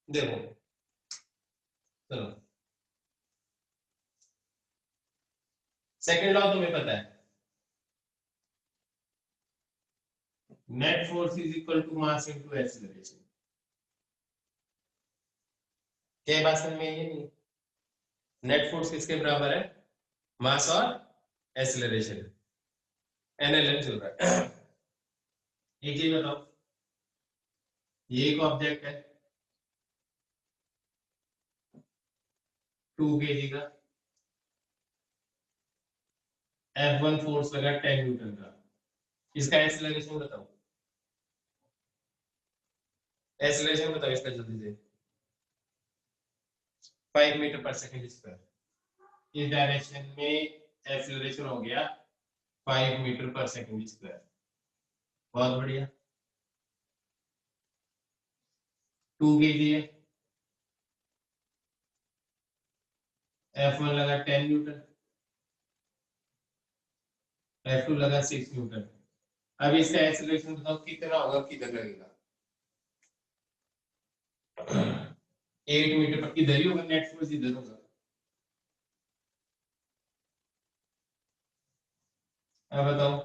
देखो चलो, second law तुम्हें पता है, net force is equal to mass into acceleration. क्या बात समझ में? ये नहीं, नेट फोर्स किसके बराबर है? मास और एक्सीलरेशन। एनएलएम चल रहा है। एक चीज बताओ, ये एक ऑब्जेक्ट है 2 kg का, F1 फोर्स लगा 10 न्यूटन का, इसका एक्सीलरेशन बताओ, एक्सीलरेशन बताओ इसका जल्दी से। 5 मीटर पर सेकंड स्क्वायर। इस डायरेक्शन में एक्सीलरेशन हो गया 5 मीटर पर सेकंड स्क्वायर। बहुत बढ़िया। 2 kg है, F1 लगा 10 न्यूटन, F2 लगा 6 न्यूटन। अब इसका एक्सीलरेशन बताओ कितना होगा, किधर लगेगा? 8 मीटर पर, इधर ही होगा, नेट फोर्स इधर होगा। अब बताओ,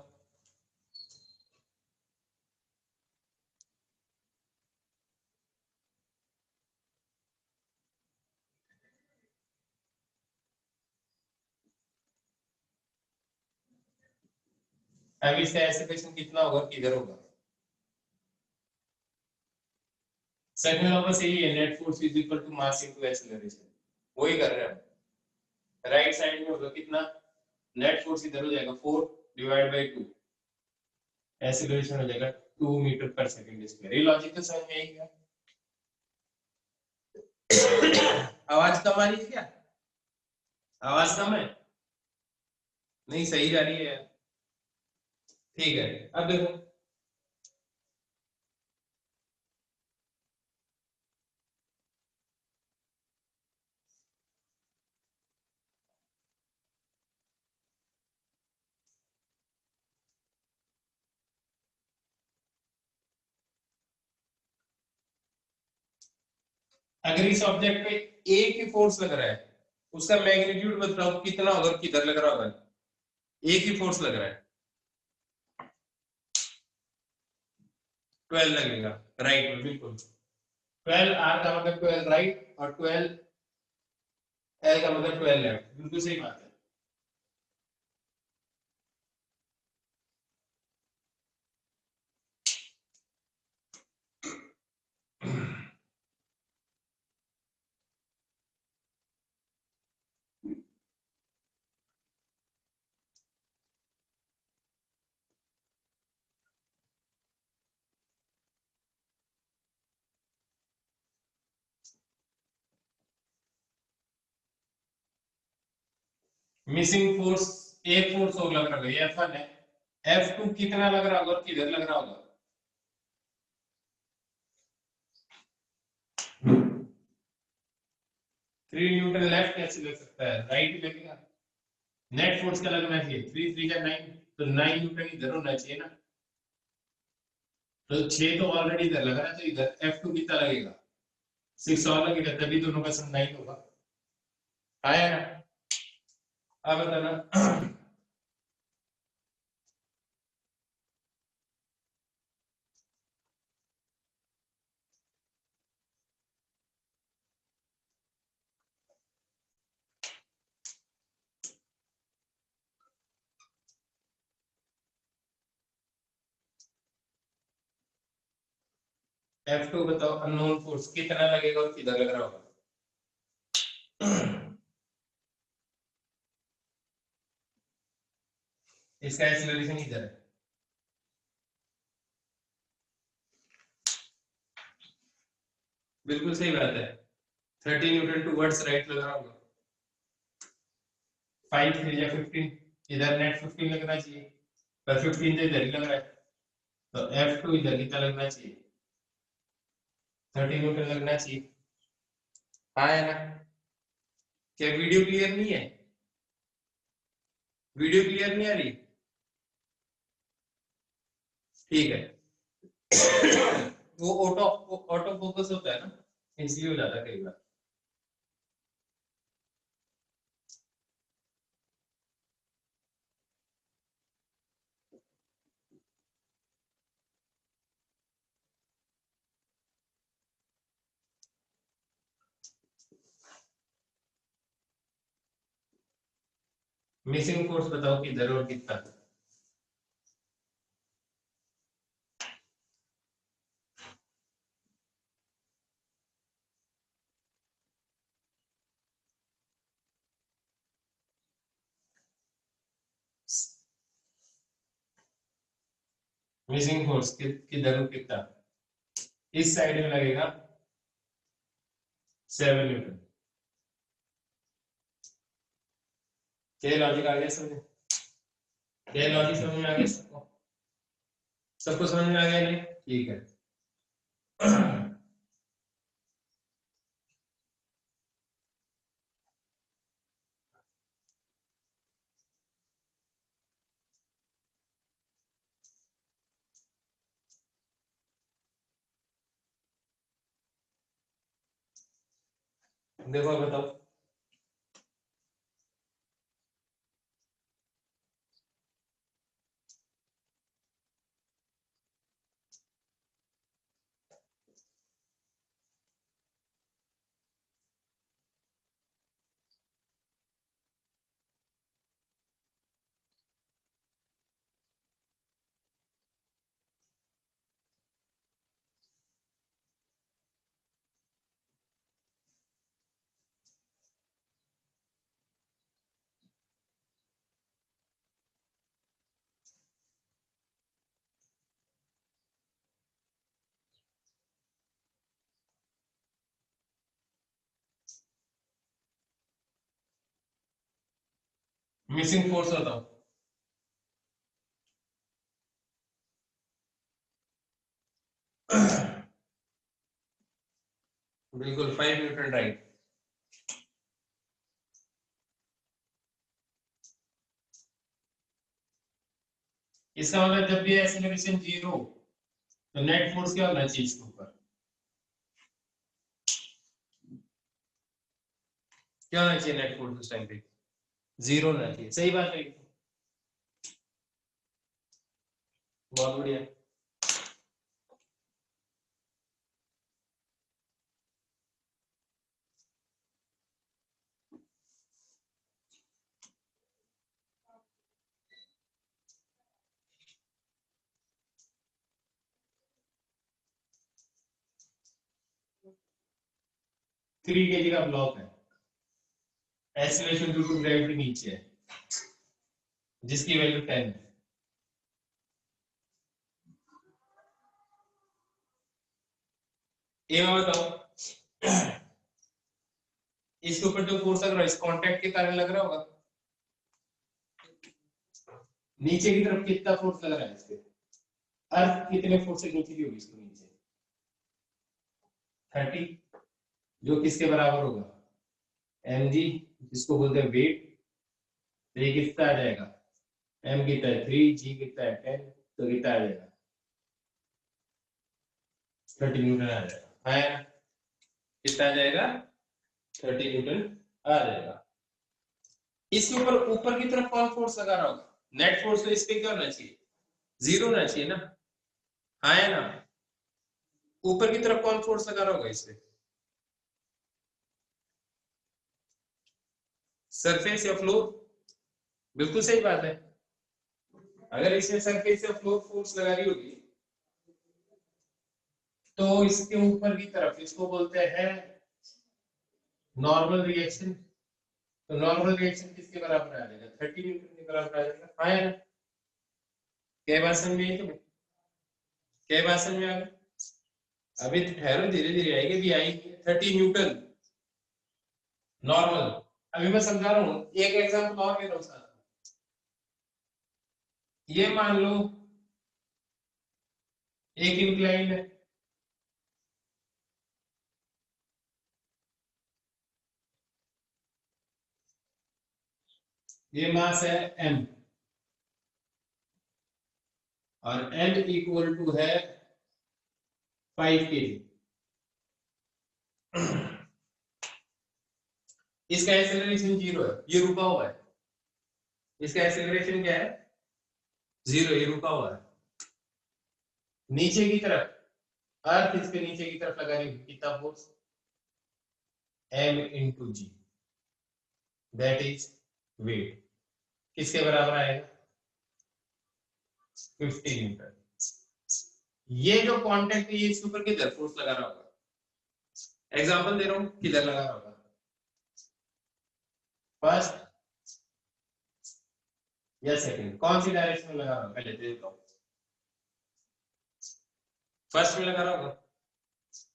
अब इसका एक्सीलरेशन कितना होगा, किधर होगा? सेकंड लॉ बस यही है, net force is equal to mass into acceleration, वही कर रहे हैं। राइट साइड में होगा कितना, नेट फोर्स इधर हो जाएगा 4 डिवाइड बाय 2, एक्सीलरेशन हो जाएगा 2 मीटर पर सेकंड स्क्वायर। ये लॉजिक तो समझ में आएगा? आवाज कम आ रही है क्या? आवाज कम है? नहीं सही जा रही है। ठीक है, अब देखो, अगर इस ऑब्जेक्ट पे एक ही फोर्स लग रहा है, उसका मैग्नीट्यूड बताओ कितना होगा, किधर लग रहा होगा? एक ही फोर्स लग रहा है, 12 लगेगा राइट में, बिल्कुल। 12 आर का मतलब 12 राइट, और 12 एल का मतलब 12 लेफ्ट, बिल्कुल सही बात है। मिसिंग फोर्स, एक फोर्स और लग रहा है, ये F1 है। F2 कितना लग रहा होगा और किधर लग रहा होगा? 3 न्यूटन लेफ्ट कैसे लग सकता है, राइट ही लगेगा। नेट फोर्स का लगना चाहिए, 3 3 का 9, तो 9 न्यूटन इधर होना चाहिए ना, तो 6 तो ऑलरेडी इधर लग रहा है, तो इधर F2 कितना लगेगा? 6 और लगेगा, तभी दोनों का सम 9 होगा। आया ना? अब बताना। F2 बताओ, अननोन फोर्स कितना लगेगा और किधर लग रहा होगा? इसका एक्सीलरेशन इधर है, बिल्कुल सही बात है। 30 न्यूटन टुवर्ड्स राइट लग रहा होगा, 5 3 या 15, इधर नेट 15 लगना चाहिए, पर 15 तो इधर ही लग रहा है, तो F2 इधर कितना लगना चाहिए? 30 न्यूटन लगना चाहिए। हाँ है ना? क्या वीडियो क्लियर नहीं है? वीडियो क्लियर नहीं आ रही? ठीक है। वो ऑटो ऑटो फोकस होता है ना, इसलिए हो जाता है कई बार। मिसिंग फोर्स बताओ किधर और कितना। मिसिंग फोर्स किधर और कितना। इस साइड में लगेगा 7 न्यूटन। क्या लॉजिक आ गया समझ? क्या लॉजिक समझ में आ गया सबको? सबको समझ में आ गया नहीं? ठीक है। देखो बताओ। मिसिंग फोर्स बताओ। बिल्कुल 5 न्यूटन राइट। इसका मतलब जब भी एक्सीलरेशन 0 तो नेट फोर्स क्या होना चाहिए इसके ऊपर? क्या होना चाहिए नेट फोर्स उस टाइम पे? 0 होना चाहिए। सही बात है। बहुत बढ़िया। थ्री केजी का ब्लॉक है, एक्सीलरेशन ड्यू टू ग्रेविटी नीचे है, जिसकी वैल्यू 10 है। ये मैं बताऊं, इसके ऊपर जो फोर्स लग रहा है इस कांटेक्ट के कारण लग रहा होगा। नीचे की तरफ कितना फोर्स लग रहा है इसके? अर्थ कितने फोर्स से नीचे की होगी इसके नीचे? 30, जो किसके बराबर होगा? mg, जिसको बोलते हैं वेट। तो ये कितना आ जाएगा? m कितना है 3, g कितना है 10, तो कितना आ जाएगा? 30 न्यूटन आ जाएगा। है कितना आ जाएगा? 30 न्यूटन आ जाएगा। इसके ऊपर ऊपर की तरफ कौन फोर्स लगा रहा होगा? नेट फोर्स तो इस पे क्या होना चाहिए? 0 होना चाहिए ना। हाँ है ना। ऊपर की तरफ कौन फोर्स लगा रहा होगा इस पे? सरफेस या फ्लोर? बिल्कुल सही बात है। अगर इसमें सरफेस या फ्लोर फोर्स लगा रही होगी तो इसके ऊपर की तरफ इसको बोलते हैं नॉर्मल रिएक्शन। तो नॉर्मल रिएक्शन किसके बराबर आ जाएगा? 30 न्यूटन के बराबर आ जाएगा। हाँ है ना। क्या बात समझ में आई तुम्हें? क्या बात समझ में आ गई? अभी तो ठहरो, धीरे धीरे आएगी, भी आएगी। 30 न्यूटन नॉर्मल। अभी मैं समझा रहा हूँ, एक एग्जांपल और ले रहा हूँ साथ में। ये मान लो एक इंक्लाइन है, ये मास है m, और m इक्वल टू है 5 kg। इसका एक्सेलरेशन 0 है, ये रुका हुआ है। इसका एक्सेलरेशन क्या है? 0, ये रुका हुआ है। नीचे की तरफ अर्थ इसके नीचे की तरफ लगा रही, कितना force? m into g, that is weight. किसके बराबर आएगा? 50 न्यूटन। ये जो कांटेक्ट है, ये इसके ऊपर किधर फोर्स लगा रहा होगा? एग्जांपल दे रहा हूं, किधर लगा रहा होगा? फर्स्ट या सेकंड, कौन सी डायरेक्शन में लगा रहा होगा? पहले देख लो, फर्स्ट में लगा रहा होगा,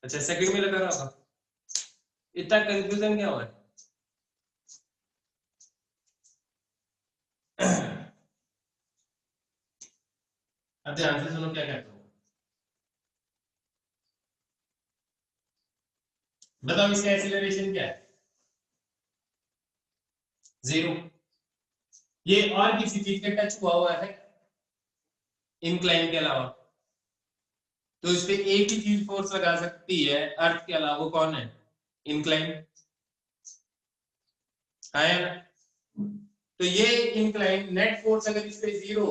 अच्छा सेकंड में लगा रहा होगा। इतना कंफ्यूजन क्या हुआ है? अब ध्यान से सुनो क्या कहता हूं, बताओ इसका एक्सीलरेशन क्या है? 0। ये और किसी चीज के टच हुआ है इंक्लाइन के अलावा, तो इस पे एक ही चीज फोर्स लगा सकती है अर्थ के अलावा, वो कौन है? इंक्लाइन है ना। तो ये इंक्लाइन नेट फोर्स अगर इस पे 0,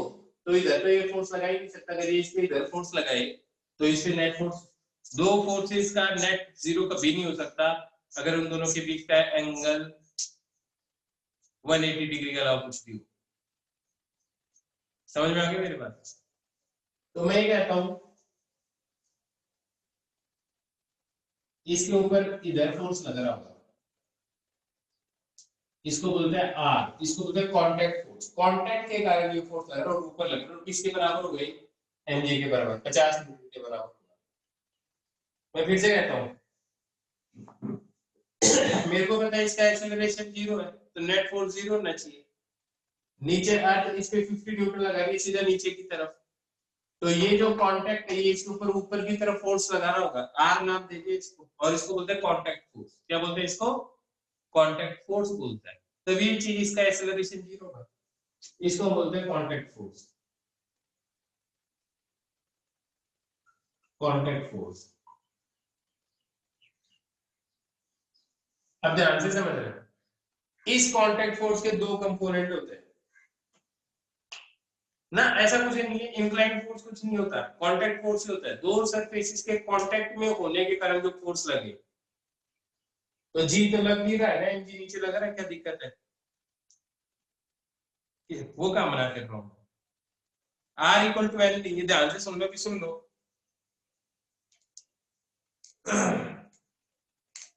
तो इधर तो ये फोर्स लगा ही नहीं सकता। अगर ये इस पे इधर फोर्स लगाए तो इस पे नेट फोर्स, दो फोर्सेस का नेट 0 कभी नहीं हो सकता अगर उन दोनों के बीच का एंगल 180 डिग्री के अलावा कुछ भी हो। समझ में आ गया मेरी बात? तो मैं ये कहता हूं इसके ऊपर इधर फोर्स लग रहा होगा, इसको बोलते हैं आर, इसको बोलते हैं कांटेक्ट फोर्स। कांटेक्ट के कारण ये फोर्स लग रहा है और ऊपर लग रहा है, और किसके बराबर हो गई? mg के बराबर, 50 न्यूटन के बराबर। मैं फिर से कहता हूं मेरे को पता है इसका एक्सेलरेशन 0 है, तो नेट फोर्स 0 होना चाहिए। नीचे अर्थ इस पे 50 न्यूटन लगा रही है सीधा नीचे की तरफ, तो ये जो कांटेक्ट है ये इसके ऊपर की तरफ फोर्स लगा रहा होगा, आर नाम दीजिए इसको, और इसको बोलते हैं कांटेक्ट फोर्स। क्या बोलते हैं इसको? कांटेक्ट फोर्स बोलता है। तभी ये चीज इसका एक्सेलरेशन 0 होगा, इसको बोलते हैं कांटेक्ट फोर्स। कांटेक्ट फोर्स, अब ध्यान से समझ रहे हैं, इस कांटेक्ट फोर्स के दो कंपोनेंट होते हैं ना, ऐसा कुछ नहीं है। इंक्लाइन फोर्स कुछ नहीं होता, कांटेक्ट फोर्स ही होता है। दो सरफेसेस के कांटेक्ट में होने के कारण जो फोर्स लगे, तो जी तो लग नहीं रहा है ना, एमजी नीचे लग रहा है, क्या दिक्कत है? वो काम मना कर रहा हूं, आर इक्वल टू एल, ये ध्यान से सुन लो कि सुन लो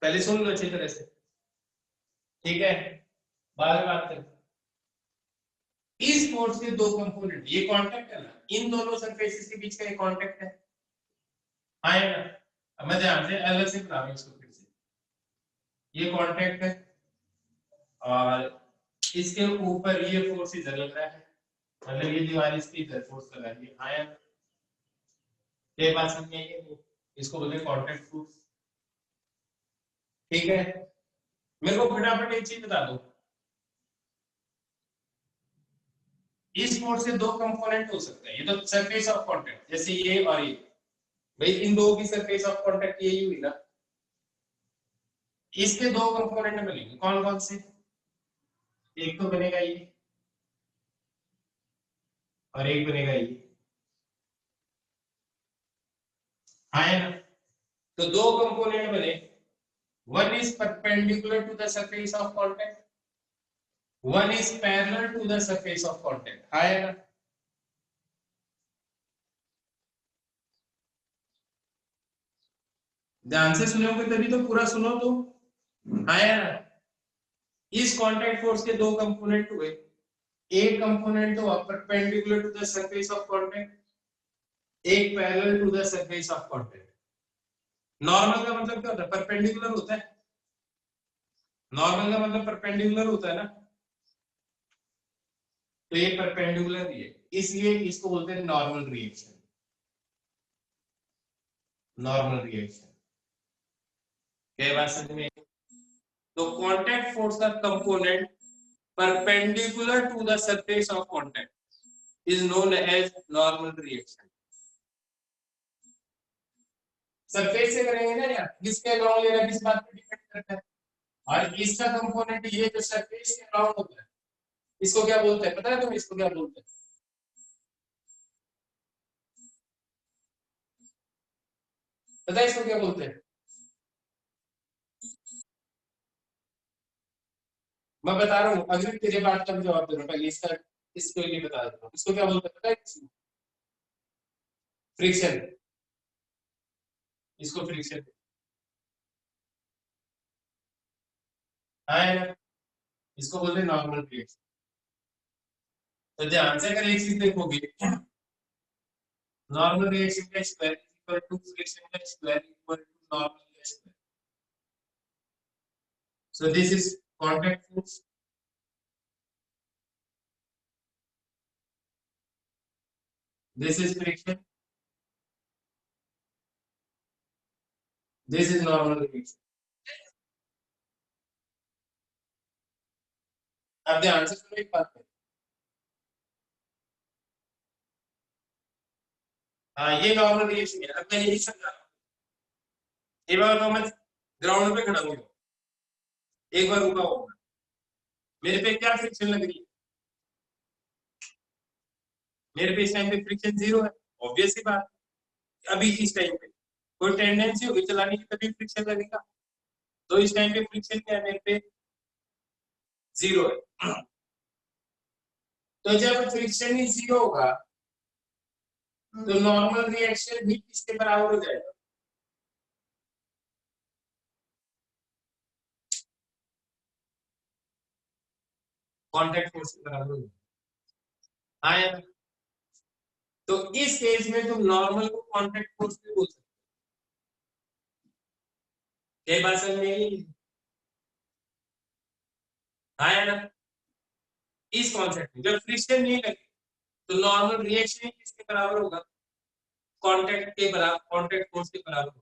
पहले सुन लो अच्छी तरह से, ठीक है? बाद में बात करें। इस फोर्स के दो कंपोनेंट, ये कांटेक्ट है ना, इन दोनों सरफेसेस के बीच का ये कांटेक्ट है, हाँ ना। अब मैं ध्यान से अलग से बना रहा हूं इसको फिर से, ये कांटेक्ट है और इसके ऊपर ये फोर्स इधर लग रहा है, मतलब ये दीवार इसके इधर फोर्स लगा रही है, हाँ ना। ये बात समझ में आई है? इसको बोलते हैं कांटेक्ट फोर्स, ठीक है? मेरे को फटाफट एक चीज बता दो, इस फोर्स के दो कंपोनेंट हो सकते हैं, ये तो सरफेस ऑफ कांटेक्ट, जैसे ये और ये, भाई इन दो की सरफेस ऑफ कांटेक्ट यही हुई ना, इसके दो कंपोनेंट बनेंगे, कौन कौन से? एक तो बनेगा ये और एक बनेगा ये, हाँ है ना। तो दो कंपोनेंट बने, one is perpendicular to the surface of contact, one is parallel to the surface of contact, हाँ है ना। ध्यान से सुनोगे तभी तो, पूरा सुनो तो, हाँ है ना। इस कांटेक्ट फोर्स के दो कंपोनेंट हुए, एक कंपोनेंट हुआ perpendicular to the surface of contact, एक parallel to the surface of contact. Normal का मतलब क्या होता है? परपेंडिकुलर होता है, नॉर्मल का मतलब परपेंडिकुलर होता है ना, तो ये परपेंडिकुलर ही है, इसलिए इसको बोलते हैं नॉर्मल रिएक्शन। नॉर्मल रिएक्शन, क्या बात समझ में? तो कांटेक्ट फोर्स का component perpendicular to the surface of contact is known as normal reaction. Surface से करेंगे ना यार, किसके अराउंड लेना किस बात पे डिपेंड करता है। और इसका कंपोनेंट ये जो सरफेस के अराउंड होता है, इसको क्या बोलते हैं पता है तुम्हें, इसको क्या बोलते हैं? पता है इसको क्या बोलते हैं? मैं बता रहा हूँ, अगर तेरे बात का जवाब दे रहा हूँ, पहले इसका इसको नहीं बता देता हूँ, इसको क्या बोलते हैं पता है? फ्रिक्शन। इसको फ्रिक्शन। हाँ यार, इसको बोलते हैं नॉर्मल रिएक्शन। तो ध्यान से अगर एक चीज देखोगे, नॉर्मल रिएक्शन का स्क्वायर इक्वल टू फ्रिक्शन का स्क्वायर इक्वल टू नॉर्मल का square. So this is contact force, this is friction, this is normal reaction. अब ध्यान से सुनो एक बात। हाँ ये नॉर्मल रिएक्शन है। अब मैं यही समझा रहा हूँ, एक बार मैं ग्राउंड पे खड़ा हूँ, एक बार रुका होगा, मेरे पे क्या फ्रिक्शन लग रही है? मेरे पे इस टाइम पे फ्रिक्शन जीरो है, ऑब्वियस सी बात। अभी इस टाइम पे कोई टेंडेंसी होगी चलाने की तभी फ्रिक्शन लगेगा, तो इस टाइम पे फ्रिक्शन क्या है मेरे पे? जीरो है। तो जब फ्रिक्शन ही जीरो होगा तो नॉर्मल रिएक्शन भी किसके बराबर हो जाएगा? कांटेक्ट फोर्स के बराबर हो जाएगा। हाँ यार, तो इस केस में तुम नॉर्मल को कांटेक्ट फोर्स भी बोल सकते हो। ये बात समझ में आई? हाँ यार, इस कॉन्सेप्ट में जब फ्रिक्शन नहीं लगे तो नॉर्मल रिएक्शन किसके बराबर होगा? कांटेक्ट के बराबर, कांटेक्ट फोर्स के बराबर होगा।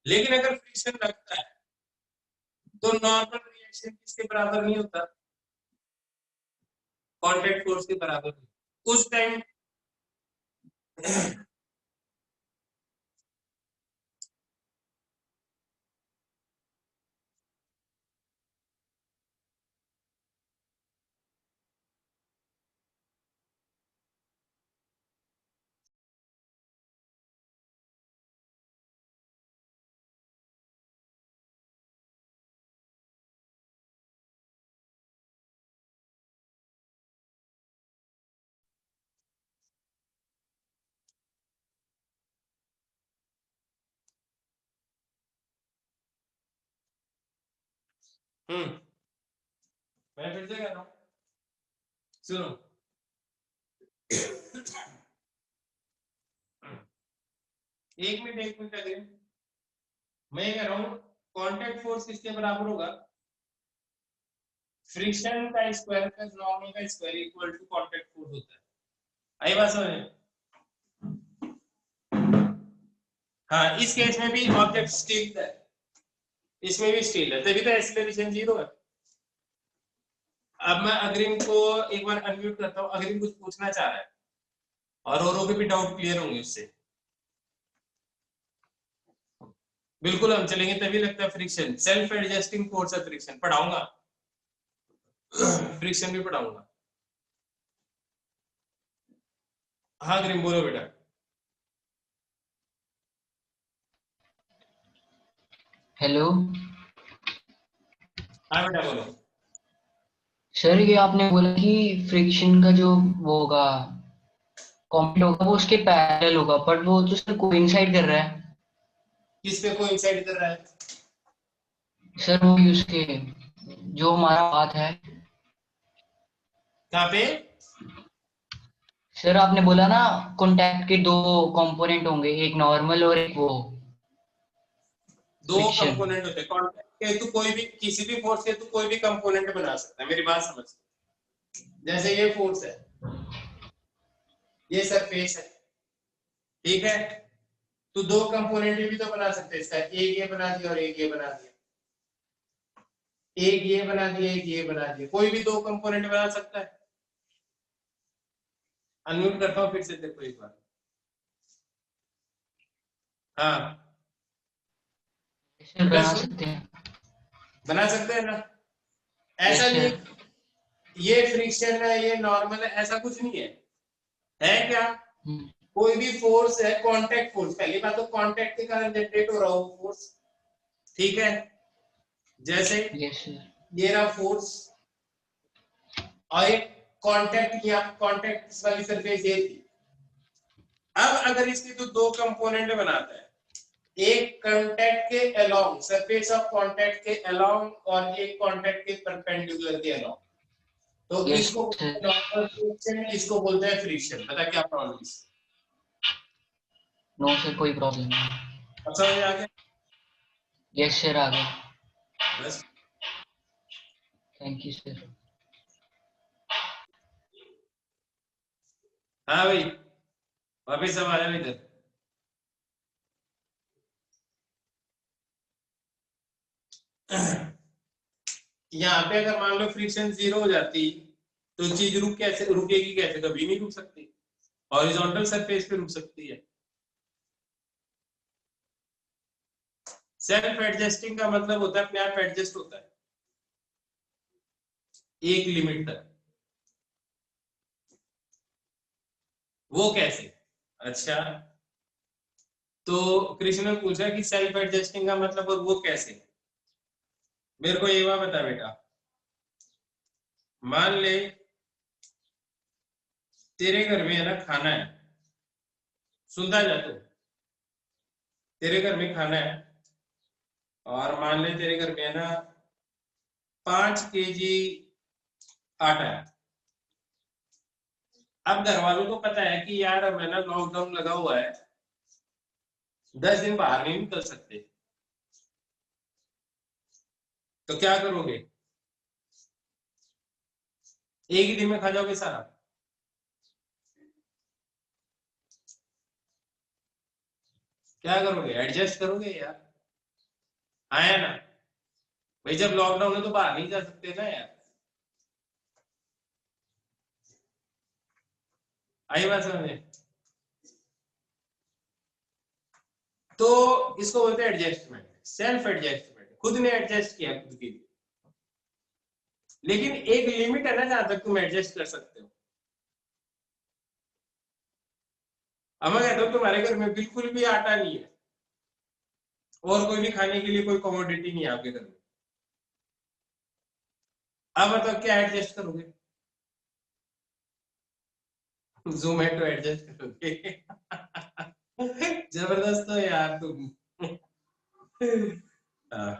लेकिन अगर फ्रिक्शन लगता है तो नॉर्मल रिएक्शन किसके बराबर नहीं होता? कांटेक्ट फोर्स के बराबर नहीं। उस टाइम मैं फिर से कह रहा हूँ, सुनो। एक मिनट अगर मैं कह रहा हूँ कांटेक्ट फोर्स किसके बराबर होगा? फ्रिक्शन का स्क्वायर प्लस नॉर्मल का square equal to contact force होता है। आई बात समझ में? हाँ, इस केस में भी ऑब्जेक्ट स्टील है, इसमें भी स्टील है, तभी तो एक्सीलरेशन जीरो है। अब मैं अग्रिम को एक बार अनम्यूट करता हूँ, अग्रिम कुछ पूछना चाह रहा है और औरों के भी डाउट क्लियर होंगे उससे। बिल्कुल हम चलेंगे, तभी लगता है फ्रिक्शन सेल्फ एडजस्टिंग फोर्स है, फ्रिक्शन पढ़ाऊंगा। फ्रिक्शन भी पढ़ाऊंगा। हाँ अग्रिम बोलो बेटा। हेलो हाँ बेटा बोलो। सर, ये आपने बोला कि फ्रिक्शन का जो वो होगा, कॉम्पोनेंट होगा, वो उसके पैरेलल होगा, बट वो तो सर कोइंसाइड कर रहा है। किस पे कोइंसाइड कर रहा है? सर वो उसके जो हमारा पाथ है। कहाँ पे? सर आपने बोला ना, कॉन्टैक्ट के दो कंपोनेंट होंगे, एक नॉर्मल और एक वो दो फ्रिक्शन। कंपोनेंट होते हैं कांटेक्ट के, तू कोई भी किसी भी फोर्स के तू कोई भी कंपोनेंट बना सकता है, मेरी बात समझ। जैसे ये फोर्स है, ये सरफेस है, ठीक है? तो दो कंपोनेंट भी तो बना सकते हैं इसका, एक ये बना दिया और एक ये बना दिया, एक ये बना दिया एक ये बना दिया, कोई भी दो कंपोनेंट बना सकता है। अनम्यूट करता हूँ फिर से, देखो एक बार। हाँ सर बना प्लस सकते हैं। बना सकते हैं ना? यस ऐसा नहीं है सर। ये फ्रिक्शन है ये नॉर्मल है, ऐसा कुछ नहीं है क्या? हम्म। कोई भी फोर्स है, कांटेक्ट फोर्स, पहली बात तो कांटेक्ट के कारण जनरेट हो रहा हो फोर्स, ठीक है? जैसे यस सर। ये रहा फोर्स और एक कांटेक्ट किया, कांटेक्ट वाली सरफेस ये थी। अब अगर इसके तो दो कंपोनेंट बनाता है, एक कांटेक्ट के अलोंग, सरफेस ऑफ कांटेक्ट के अलोंग, और एक कांटेक्ट के परपेंडिकुलर के अलोंग, तो यस इसको सर। नॉर्मल फ्रिक्शन, इसको बोलते हैं फ्रिक्शन। पता क्या प्रॉब्लम है? नो सर, कोई प्रॉब्लम नहीं। अब समझ में आ गया? यस सर, आ गया। बस। Thank you sir. हाँ भाई, वापिस सब आ जाओ इधर। यहाँ पे अगर मान लो फ्रिक्शन जीरो हो जाती तो चीज रुकेगी कैसे? कभी नहीं रुक सकती। हॉरिजॉन्टल सरफेस पे रुक सकती है। सेल्फ एडजस्टिंग का मतलब होता है अपने आप एडजस्ट होता है एक लिमिट तक। वो कैसे? अच्छा, तो कृष्ण ने पूछा कि सेल्फ एडजस्टिंग का मतलब और वो कैसे? मेरे को ये बात बता बेटा, मान ले तेरे घर में है ना खाना है, सुनता जा तू, तेरे घर में खाना है और मान ले तेरे घर में है ना 5 kg आटा है। अब घर वालों को पता है कि यार अब है ना लॉकडाउन लगा हुआ है, 10 दिन बाहर नहीं निकल सकते, तो क्या करोगे? एक ही दिन में खा जाओगे सारा? क्या करोगे? एडजस्ट करोगे यार, आया ना? भाई जब लॉकडाउन है तो बाहर नहीं जा सकते ना यार। आई बात समझ में? तो इसको बोलते हैं एडजस्टमेंट, सेल्फ एडजस्टमेंट। खुद ने एडजस्ट किया खुद के लिए, लेकिन एक लिमिट है ना जहां तक तुम एडजस्ट कर सकते हो। अब मैं कहता हूँ तुम्हारे घर में बिल्कुल भी आटा नहीं है और कोई भी खाने के लिए कोई कमोडिटी नहीं है आपके घर में, अब मतलब क्या एडजस्ट करोगे? जोमेटो एडजस्ट करोगे? जबरदस्त हो यार तुम। हाँ,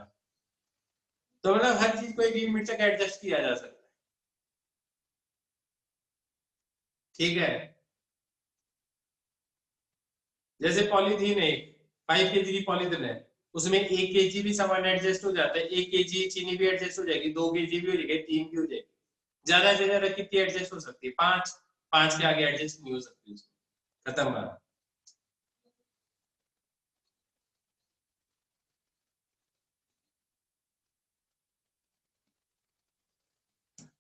तो मतलब हर चीज को एक लिमिट तक एडजस्ट किया जा सकता है, ठीक है? जैसे पॉलीथीन है, 5 kg की पॉलीथीन है, उसमें 1 kg भी सामान एडजस्ट हो जाता है, 1 kg चीनी भी एडजस्ट हो जाएगी, 2 kg भी हो जाएगी, 3 भी हो जाएगी। ज्यादा से ज्यादा कितनी एडजस्ट हो सकती है? 5। 5 के आगे एडजस्ट नहीं हो सकती उसको, खत्म बात।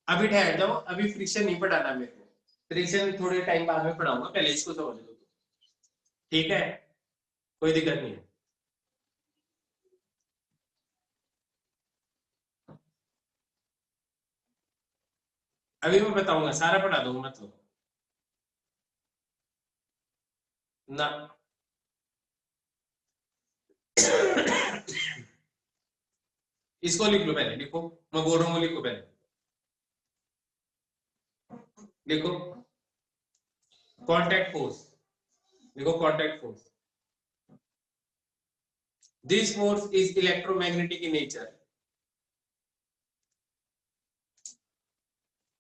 अभी ठहर जाओ, अभी फ्रिक्शन नहीं पढ़ाना मेरे को, फ्रिक्शन थोड़े टाइम बाद में पढ़ाऊंगा, पहले इसको समझ लो, ठीक है? कोई दिक्कत नहीं है। अभी मैं बताऊंगा, सारा पढ़ा दूंगा मतलब ना। इसको लिख लो पहले, लिखो, मैं बोल रहा हूँ लिखो पहले, लिखो कांटेक्ट फोर्स, लिखो contact force. This force is electromagnetic in nature,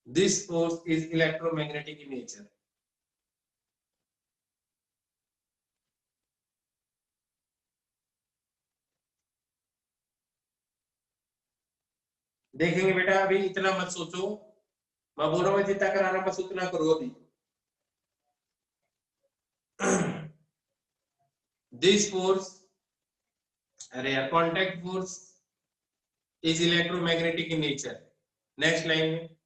this force is electromagnetic in nature. देखेंगे बेटा, अभी इतना मत सोचो, मैं बोल रहा हूँ जितना कराना बस उतना करो अभी। दिस फोर्स, अरे यार, contact force is electromagnetic in nature. Next line में,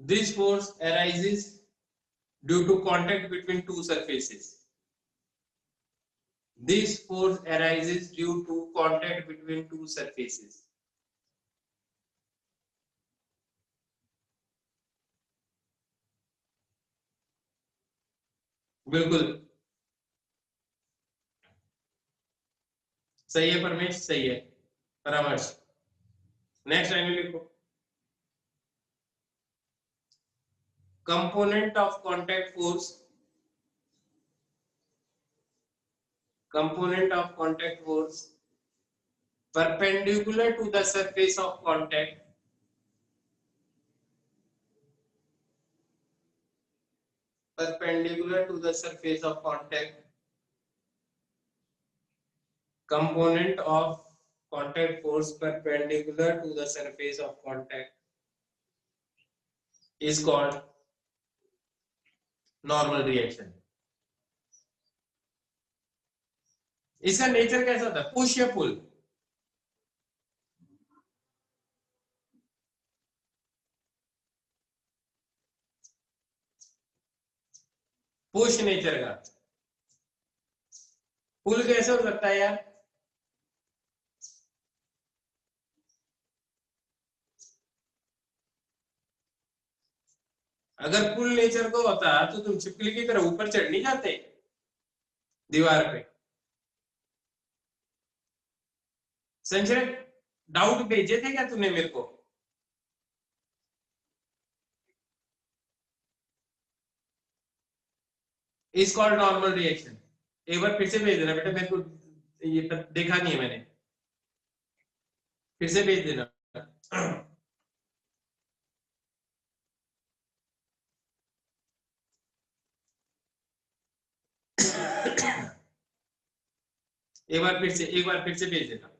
this force arises due to contact between two surfaces. This force arises due to contact between two surfaces. बिल्कुल सही है परमेश, सही है परामर्श। नेक्स्ट लाइन में लिखो, component of contact force, component of contact force perpendicular to the surface of contact, perpendicular to the surface of contact, component of contact force perpendicular to the surface of contact is called normal reaction. इसका nature कैसा होता है, push या पुल? Push nature का, पुल कैसे हो सकता है यार? अगर पुल नेचर को होता तो तुम छिपकली की तरह ऊपर चढ़ नहीं जाते दीवार पे। संजय डाउट भेजे थे क्या तूने मेरे को? Is called normal reaction. एक बार फिर से भेज देना बेटा, मेरे को ये देखा नहीं है मैंने, फिर से भेज देना। एक बार फिर से भेज देना।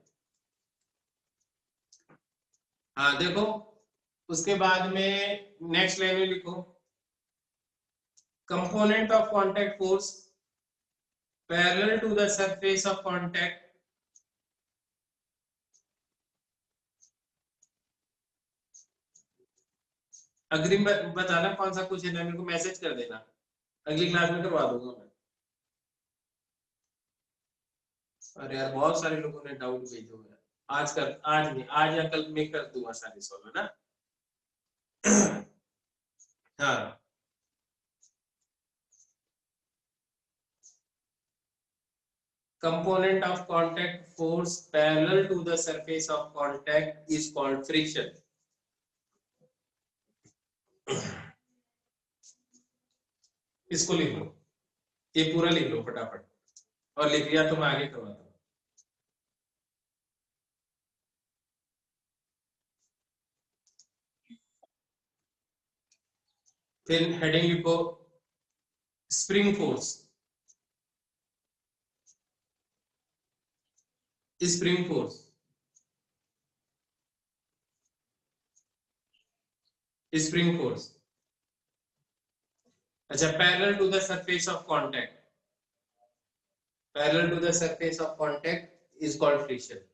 हाँ देखो, उसके बाद में नेक्स्ट लाइन में लिखो, component of contact force parallel to the surface of contact, अग्रिम बताना कौन सा क्वेश्चन है, मेरे को मैसेज कर देना, अगली क्लास में करवा दूंगा मैं। अरे यार बहुत सारे लोगों ने डाउट भेजे हुए, आज नहीं, आज या कल मैं कर दूंगा सारे सॉल्व, है ना? हाँ component of contact force parallel to the surface of contact is called friction. इसको लिख लो, ये पूरा लिख लो फटाफट, और लिख लिया तो मैं आगे करवाता हूँ। फिर हेडिंग लिखो, spring force, spring force, spring force. अच्छा, parallel to the surface of contact, parallel to the surface of contact is called friction.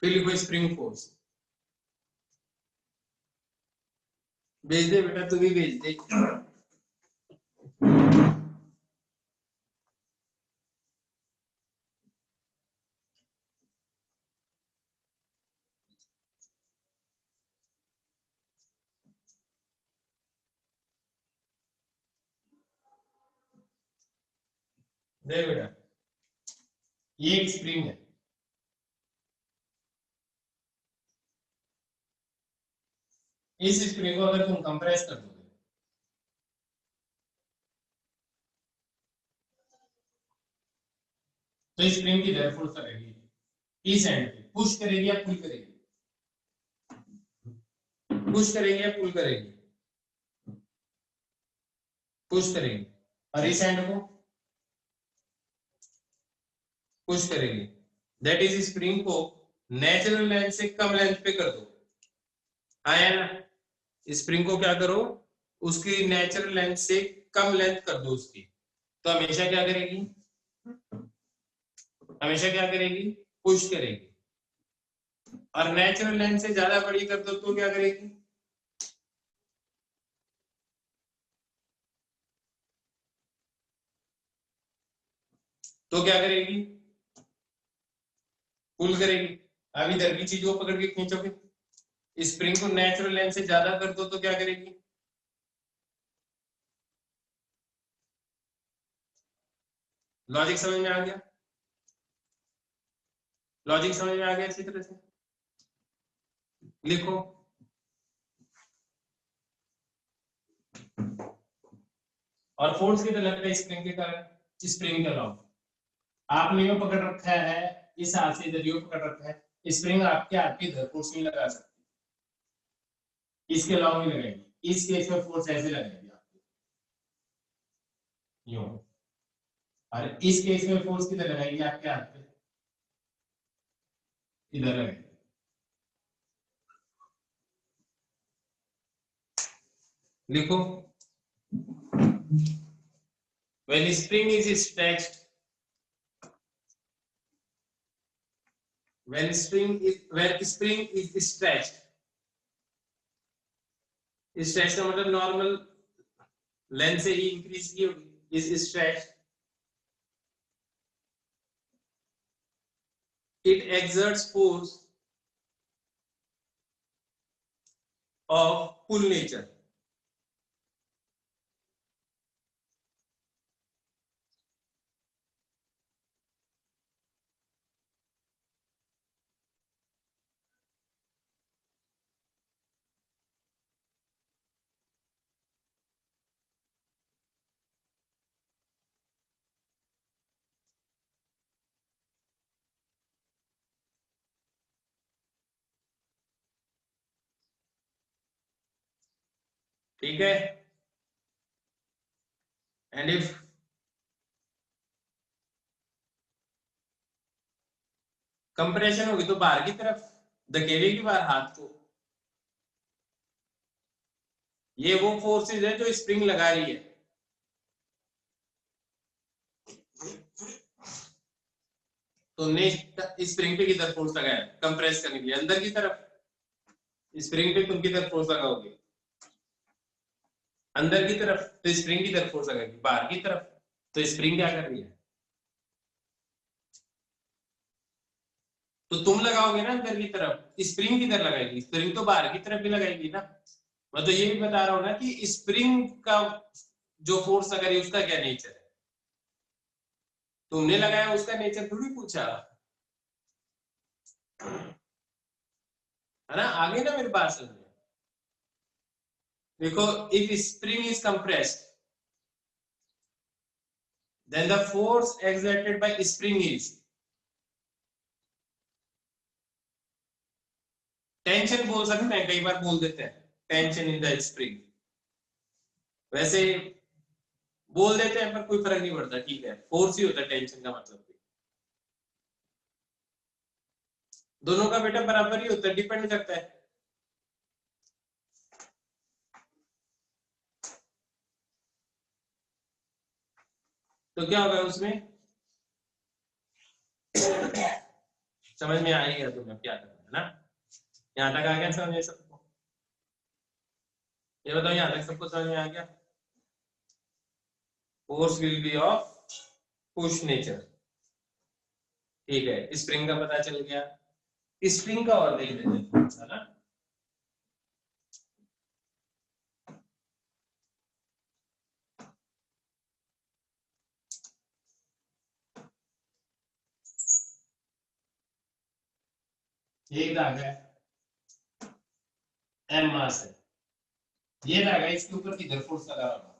फिर लिखो स्प्रिंग फोर्स, भेज दे बेटा, तू भी भेज दे। दे बेटा, ये एक स्प्रिंग है, इस स्प्रिंग को अगर तुम कंप्रेस कर दोगे तो स्प्रिंग की देयर फोर्स रहेगी, इस एंड पे पुश करेगी या पुल करेगी, पुश करेगी या पुल करेगी, पुश करेगी, और इस एंड को पुश करेगी। दैट इज स्प्रिंग को नेचुरल लेंथ से कम लेंथ पे कर दो, आया ना? स्प्रिंग को क्या करो, उसकी नेचुरल लेंथ से कम लेंथ कर दो उसकी, तो हमेशा क्या करेगी, हमेशा क्या करेगी, पुश करेगी। और नेचुरल लेंथ से ज्यादा बड़ी कर दो तो क्या करेगी, तो क्या करेगी, पुल करेगी। अब इधर की चीज वो पकड़ के खींचोगे, स्प्रिंग को नेचुरल लेंथ से ज्यादा कर दो तो क्या करेगी, लॉजिक समझ में आ गया, लॉजिक समझ में आ गया इसी तरह से लिखो। और फोर्स कितना लगता है स्प्रिंग के कारण, स्प्रिंग का लॉ आपने यो पकड़ रखा है, इस हाथ से इधर यो पकड़ रखा है, स्प्रिंग आपके हाथ के इधर फोर्स नहीं लगा सकती, इसके लॉ में लगाएगी, इस केस में फोर्स ऐसे लगाएगी आपको यूं, और इस केस में फोर्स किधर लगाएगी आपके हाथ पे, इधर लगाएगी। लिखो, when spring is stretched, when spring is stretched, stretch का मतलब नॉर्मल लेंथ से ही इंक्रीज की होगी, is stretch, it exerts force of pull nature, ठीक है। एंड इफ कंप्रेशन होगी तो बाहर की तरफ धकेलेगी बाहर हाथ को, ये वो फोर्सेज है जो स्प्रिंग लगा रही है, तो ने स्प्रिंग पे किधर फोर्स लगाया, कंप्रेस करने के लिए अंदर की तरफ, स्प्रिंग पे तुम किधर फोर्स लगाओगे, अंदर की तरफ, तो स्प्रिंग की तरफ फोर्स लगाएगी, बाहर की तरफ तो स्प्रिंग क्या कर रही है, तो तुम लगाओगे ना अंदर की तरफ, स्प्रिंग किधर लगाएगी, स्प्रिंग तो बाहर की तरफ भी लगाएगी ना। मैं तो ये भी बता रहा हूं ना कि स्प्रिंग का जो फोर्स अगर है उसका क्या नेचर है, तुमने लगाया उसका नेचर थोड़ी पूछा है ना, आगे ना मेरे पास समझ। देखो, if spring is compressed then the force exerted by spring is, tension बोल सकते हैं, कई बार बोल देते हैं टेंशन इन द स्प्रिंग, वैसे बोल देते हैं पर कोई फर्क नहीं पड़ता, ठीक है, फोर्स ही होता है टेंशन का मतलब भी। दोनों का बेटा बराबर ही होता है, डिपेंड करता है। तो क्या होगा उसमें, समझ में आ ही गया तुम्हें क्या करना है ना, यहाँ तक आ गया समझ में सबको, ये बताओ यहाँ तक सबको समझ में आ गया। Force will be of push nature, ठीक है, स्प्रिंग का पता चल गया, स्प्रिंग का और देख लेते हैं ना। एक धागा है, एम मास है, ये धागा इसके ऊपर किधर फोर्स लगा रहा होगा,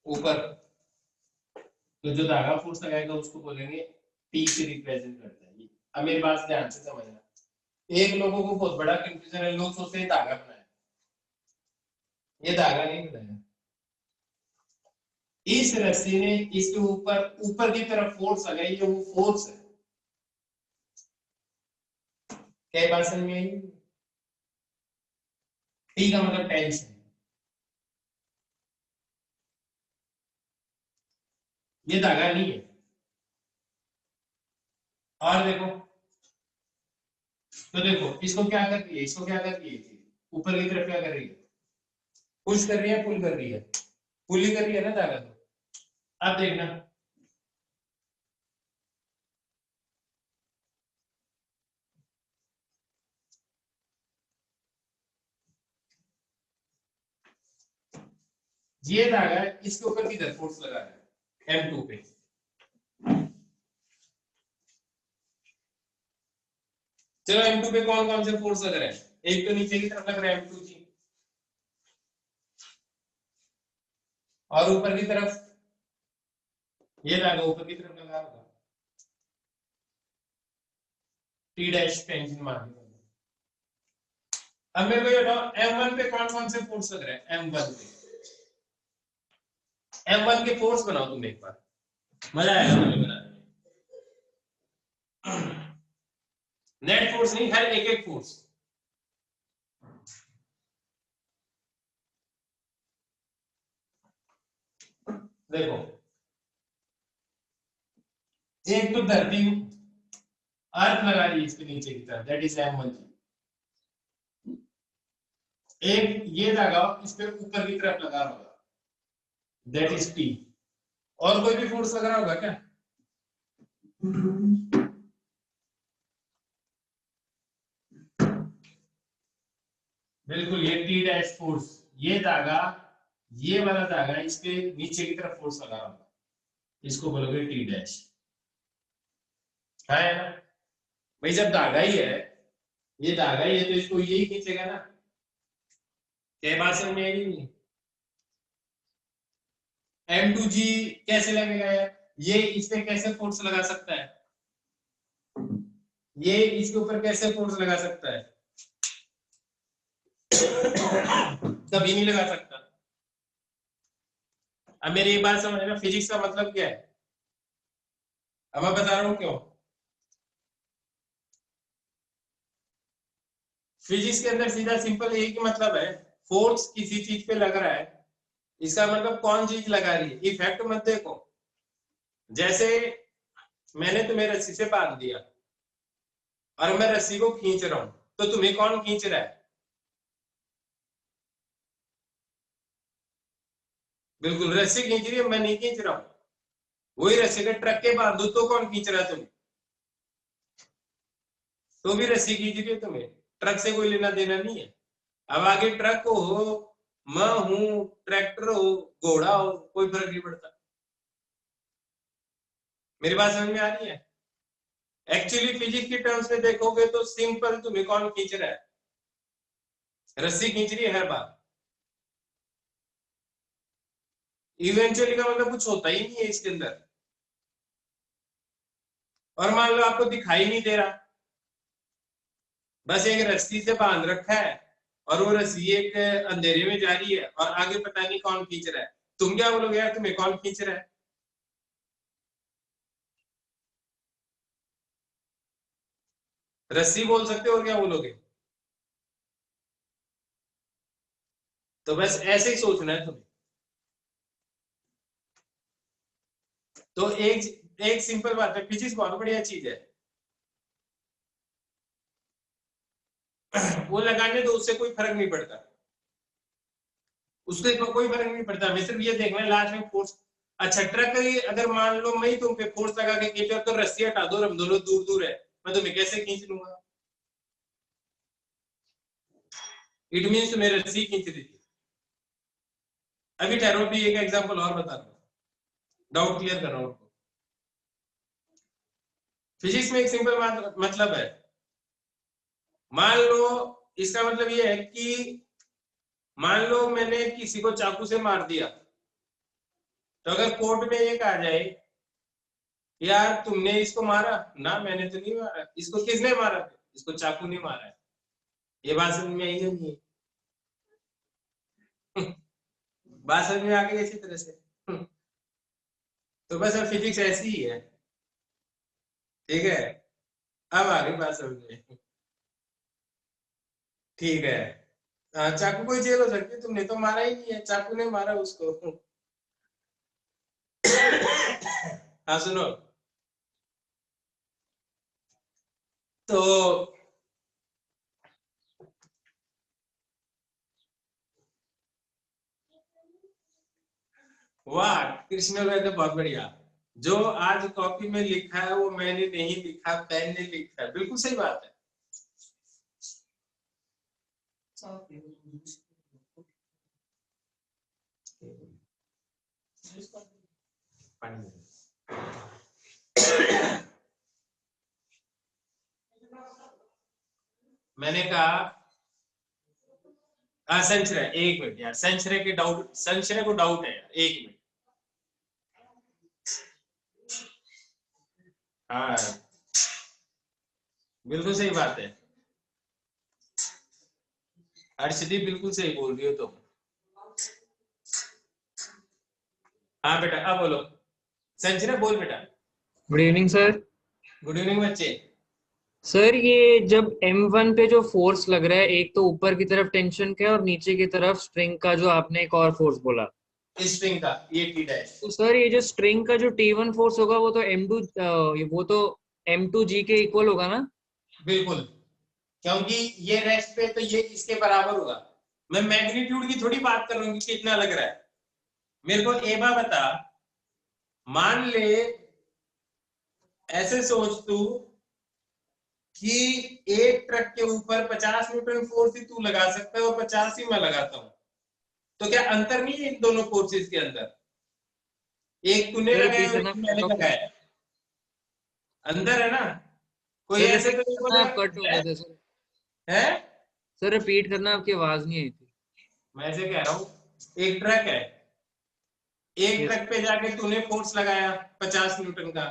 ऊपर, तो जो धागा फोर्स लगाएगा उसको बोलेंगे पी से रिप्रेजेंट करता है ये। अब मेरी बात ध्यान से समझना, एक लोगों को बहुत बड़ा कंफ्यूजन है, लोग सोचते हैं धागा बनाया, ये धागा नहीं बनाया, इस रस्सी ने इसके ऊपर ऊपर की तरफ फोर्स लगाई, ये वो फोर्स है। क्या बात समझ में आई, टी का मतलब टेंशन, ये धागा नहीं है। और देखो, तो देखो इसको क्या कर रही है, इसको क्या कर रही है, ऊपर की तरफ क्या कर रही है, पुश कर रही है, पुल कर रही है, पुल ही कर रही है ना धागा। तो अब देखना, ये धागा है, इसके ऊपर किधर फोर्स लगा है, M2 पे। चलो M2 पे कौन कौन से फोर्स लग रहे हैं? एक तो नीचे की तरफ लग रहा है M2 जी, और ऊपर की तरफ ये धागा ऊपर की तरफ लगा होगा, T डैश टेंशन मान लो। अब मेरे को ये बताओ M1 पे कौन कौन से फोर्स लग रहे हैं? M1 पे, M1 के फोर्स बनाओ तुम एक बार, मजा आएगा तुम्हें बनाने में। नेट फोर्स नहीं, हर एक एक फोर्स। देखो, एक तो धरती अर्थ लगा रही है इसके नीचे की तरफ, दैट इज M1। एक ये धागा इस पे ऊपर की तरफ लगा होगा, दैट इज T। और कोई भी फोर्स लग रहा होगा क्या? बिल्कुल, ये T डैश फोर्स, ये धागा, ये वाला धागा इसके नीचे की तरफ फोर्स लगा होगा, इसको बोलोगे T डैश। है ना भाई? जब धागा ही है, ये धागा ही है, तो इसको यही खींचेगा ना। क्या बात समझ में आएगी नहीं? M2G कैसे लगेगा यार? ये इस पे कैसे फोर्स लगा सकता है? ये इसके ऊपर कैसे फोर्स लगा सकता है? कभी नहीं लगा सकता। अब मेरी एक बात समझना, फिजिक्स का मतलब क्या है? अब मैं बता रहा हूं क्यों। फिजिक्स के अंदर सीधा सिंपल एक ही मतलब है, फोर्स किसी चीज पे लग रहा है, इसका मतलब कौन चीज लगा रही है, इफेक्ट मत देखो। जैसे मैंने तुम्हें रस्सी से बांध दिया और मैं रस्सी को खींच रहा हूं, तो तुम्हें कौन खींच रहा है? बिल्कुल, रस्सी खींच रही है, मैं नहीं खींच रहा हूं। वही रस्सी के ट्रक के बांधू तो कौन खींच रहा है तुम्हें? तो भी रस्सी खींच रही है तुम्हें, ट्रक से कोई लेना देना नहीं है। अब आगे ट्रक हो, मैं हूं, ट्रैक्टर हो, घोड़ा हो, कोई फर्क नहीं पड़ता। मेरी बात समझ में आ रही है? एक्चुअली फिजिक्स की टर्म्स में देखोगे तो सिंपल, तुम्हें कौन खींच रहा है? रस्सी खींच रही है हर बार। इवेंचुअली का मतलब कुछ होता ही नहीं है इसके अंदर। और मान लो आपको दिखाई नहीं दे रहा, बस एक रस्सी से बांध रखा है, और वो रस्सी एक अंधेरे में जा रही है, और आगे पता नहीं कौन खींच रहा है। तुम क्या बोलोगे यार, तुम्हें कौन खींच रहा है? रस्सी बोल सकते हो, और क्या बोलोगे? तो बस ऐसे ही सोचना है तुम्हें। तो एक सिंपल बात है, फिजिक्स बहुत बढ़िया चीज है। वो लगाने दो, उससे कोई फर्क नहीं पड़ता, उससे तो कोई फर्क नहीं पड़ता। हमें सिर्फ ये देखना है लास्ट में फोर्स। अच्छा, ट्रक अगर मान लो मैं तुम पे फोर्स लगा के खींचा, तो रस्सी हटा दो, हम दोनों दूर दूर है, मैं तुम्हें कैसे खींच लूंगा? इट मीन तुम्हें रस्सी खींच रही थी। अभी ठहरो, भी एक एग्जांपल और बता दो, डाउट क्लियर कर रहा हूं। फिजिक्स में एक सिंपल मतलब है, मान लो, इसका मतलब ये है कि मान लो मैंने किसी को चाकू से मार दिया, तो अगर कोर्ट में एक आ जाए, यार तुमने इसको मारा ना, मैंने तो नहीं मारा, इसको किसने मारा? इसको चाकू ने मारा है। ये बात समझ में आई नहीं? बात समझ में आ गई अच्छी तरह से? तो बस अब फिजिक्स ऐसी ही है, ठीक है। अब आ गई बात समझ में? ठीक है। चाकू कोई जेल हो सकती है, तुमने तो मारा ही नहीं है, चाकू ने मारा उसको। हाँ सुनो, तो वाह कृष्ण भाई, तो बहुत बढ़िया। जो आज कॉपी में लिखा है वो मैंने नहीं लिखा, पेन ने लिखा है। बिल्कुल सही बात है। मैंने कहा संचय, एक मिनट यार, संचय को डाउट है यार, एक मिनट। हाँ बिल्कुल सही बात है हर्षदीप, बिल्कुल सही बोल रही हो तुम। हाँ बेटा, अब बोलो। संचय बोल बेटा। Good evening sir. Good evening बच्चे। सर ये जब M1 पे जो फोर्स लग रहा है, एक तो ऊपर की तरफ टेंशन का है और नीचे की तरफ स्ट्रिंग का, जो आपने एक और फोर्स बोला, स्ट्रिंग का ये टी डैश। तो सर ये जो स्ट्रिंग का जो T1 फोर्स होगा वो तो M2G के इक्वल होगा ना? बिल्कुल, क्योंकि ये रेस्ट पे तो ये इसके बराबर होगा। मैं मैग्नीट्यूड की थोड़ी बात कर रहा हूँ कि कितना लग रहा है। मेरे को एक बार बता, मान ले ऐसे सोच तू कि एक ट्रक के ऊपर 50 न्यूटन फोर्स ही तू लगा सकता है और 50 ही मैं लगाता हूं, तो क्या अंतर नहीं है इन दोनों फोर्सेस के अंदर? एक तूने सर लगाया रिपीट और करना, एक मैंने कट लगाया, अंदर है ना? कोई सर ऐसे रिपीट तो नहीं करना, बोलेगा आप कट हो गए थे सर। है? सर रिपीट करना, आपकी आवाज नहीं आई थी। मैं ऐसे कह रहा हूं, एक ट्रक है, एक यस ट्रक पे जाके तूने फोर्स लगाया 50 न्यूटन का,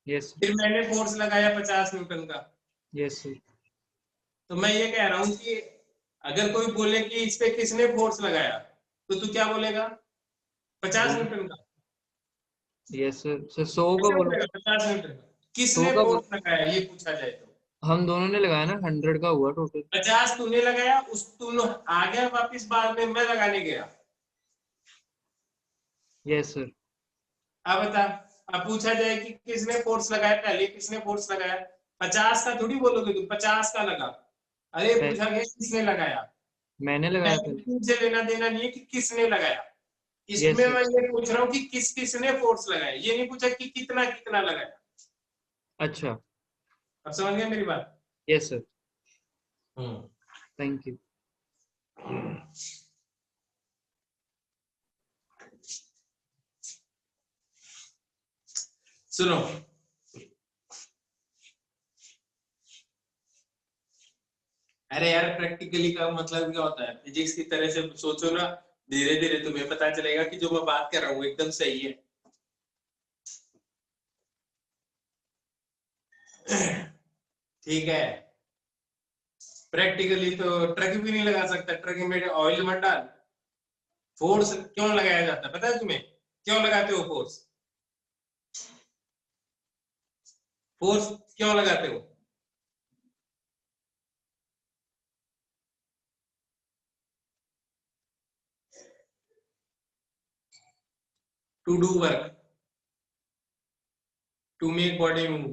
यस फिर मैंने फोर्स लगाया 50 न्यूटन का। Yes sir. तो मैं ये कह रहा हूं कि अगर कोई बोले कि इस पे किसने फोर्स लगाया, तो तू क्या बोलेगा? 50 न्यूटन का। Yes sir. सर 100 का कैसे बोलो। बोलेगा 50 न्यूटन का? 100 किसने का बोलो। फोर्स लगाया ये पूछा जाए तो? हम दोनों ने लगाया ना, 100 का हुआ टोटल। 50 तूने लगाया, उस तूने आ गया वापिस, बाद में मैं लगाने गया। Yes sir. अब बता, अब पूछा जाए कि किसने फोर्स लगाया, पहले किसने फोर्स लगाया, 50 का थोड़ी बोलोगे तुम, 50 का लगा। अरे पूछा गया किसने लगाया, मैंने लगाया पहले। मैग्नीट्यूड से लेना देना नहीं है कि किसने लगाया। यस इसमें सर। मैं ये पूछ रहा हूँ कि किस किसने फोर्स लगाया, ये नहीं पूछा कि कितना कितना लगाया। अच्छा। अब समझ गए मेरी बात? Yes sir. Hmm. Thank you. सुनो, अरे यार प्रैक्टिकली का मतलब क्या होता है, फिजिक्स की तरह से सोचो ना, धीरे धीरे तुम्हें पता चलेगा कि जो मैं बात कर रहा हूँ एकदम सही है। ठीक है, प्रैक्टिकली तो ट्रक भी नहीं लगा सकता, ट्रक में ऑयल मत डाल। फोर्स क्यों लगाया जाता है पता है तुम्हें? क्यों लगाते हो फोर्स? फोर्स क्यों लगाते हो? To do work, to make body move.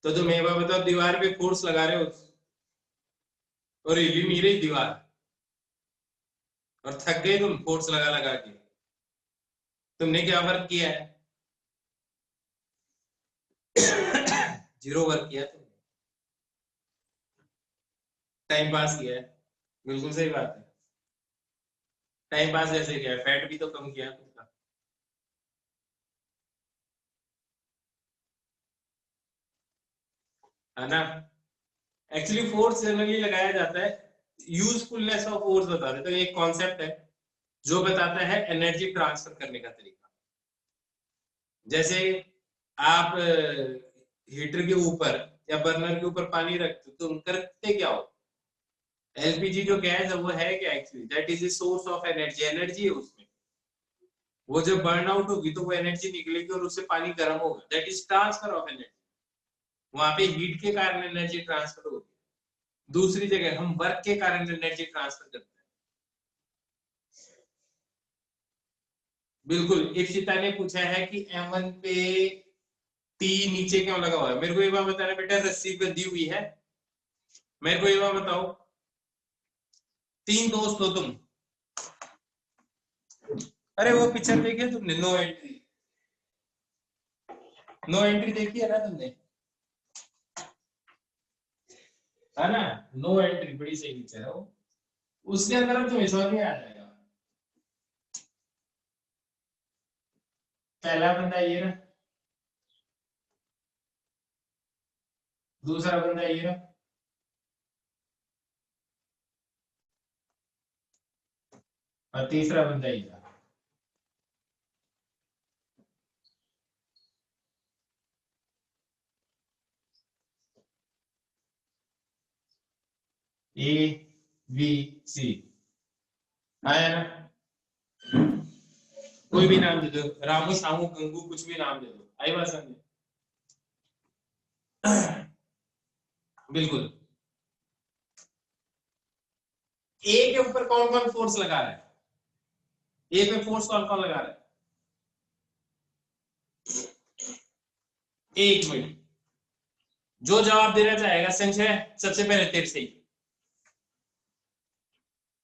तो तुम एक बार बताओ, दीवार पे फोर्स लगा रहे हो और हिली नहीं रही दीवार, और थक गए तुम फोर्स लगा लगा के, तुमने क्या वर्क किया है? जीरो वर्क किया तुमने, टाइम पास किया है। बिल्कुल सही बात है, टाइम पास जैसे किया है, फैट भी तो कम किया खुद का। है ना? एक्चुअली फोर्स जनरली लगाया जाता है, यूजफुलनेस ऑफ फोर्स बता देते, तो एक कॉन्सेप्ट है जो बताता है एनर्जी ट्रांसफर करने का तरीका। जैसे आप हीटर के ऊपर या बर्नर के ऊपर पानी रखते तो तुम करते क्या हो? एलपीजी जो गैस है वो है क्या? Actually that is a source of energy, energy है उसमें। वो जब बर्न आउट होगी तो वो एनर्जी निकलेगी और उससे पानी गर्म होगा, that is transfer of energy. वहां पे हीट के कारण एनर्जी ट्रांसफर होगी। दूसरी जगह हम वर्क के कारण एनर्जी ट्रांसफर करते हैं। बिल्कुल, इप्सिता ने पूछा है कि M1 पे टी नीचे क्यों लगा हुआ है। मेरे को एक बार बताना बेटा, रस्सी बंधी हुई है, मेरे को एक बार बताओ, तीन दोस्त हो तुम, अरे वो पिक्चर देखी है तुमने, नो एंट्री? नो एंट्री देखी है ना तुमने, है ना? नो एंट्री बड़ी सही पिक्चर है वो। उसके अंदर अब तुम्हें समझ में आ जाएगा। पहला बंदा ये रहा, दूसरा बंदा ये रहा, और तीसरा बंदा ये रहा। ए बी सी आया ना? कोई भी नाम दे दो, रामू शामू गंगू कुछ भी नाम दे दो, आई बात समझ? बिल्कुल। ए के ऊपर कौन कौन फोर्स लगा रहा है? ए पे फोर्स कौन कौन लगा रहा है? एक मिनट, जो जवाब देना चाहेगा संजय, सबसे पहले तेरे से ही।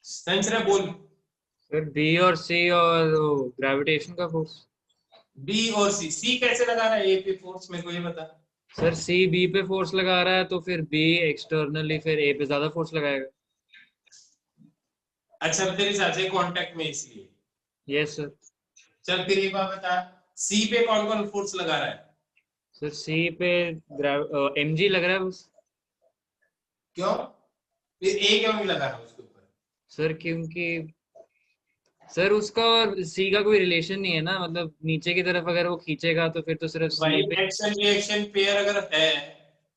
संजय बोल। सर बी और सी और ग्रेविटेशन का फोर्स। बी और सी, सी कैसे लगा रहा है ए पे फोर्स, मेरे को ये बता। सर सी बी पे फोर्स लगा रहा है तो फिर बी एक्सटर्नली फिर ए पे ज्यादा फोर्स लगाएगा। अच्छा तेरे हिसाब से कांटेक्ट में इसलिए। Yes sir. चल फिर एक बार बता, सी पे कौन कौन फोर्स लगा रहा है? सर सी पे एम जी लग रहा है बस। क्यों? फिर ए क्यों नहीं लगा रहा उसके ऊपर? सर क्योंकि सर उसका और सी का कोई रिलेशन नहीं है ना, मतलब नीचे की तरफ अगर वो खींचेगा तो फिर तो सिर्फ तो भाई सी पे। एक्शन रिएक्शन पेयर अगर है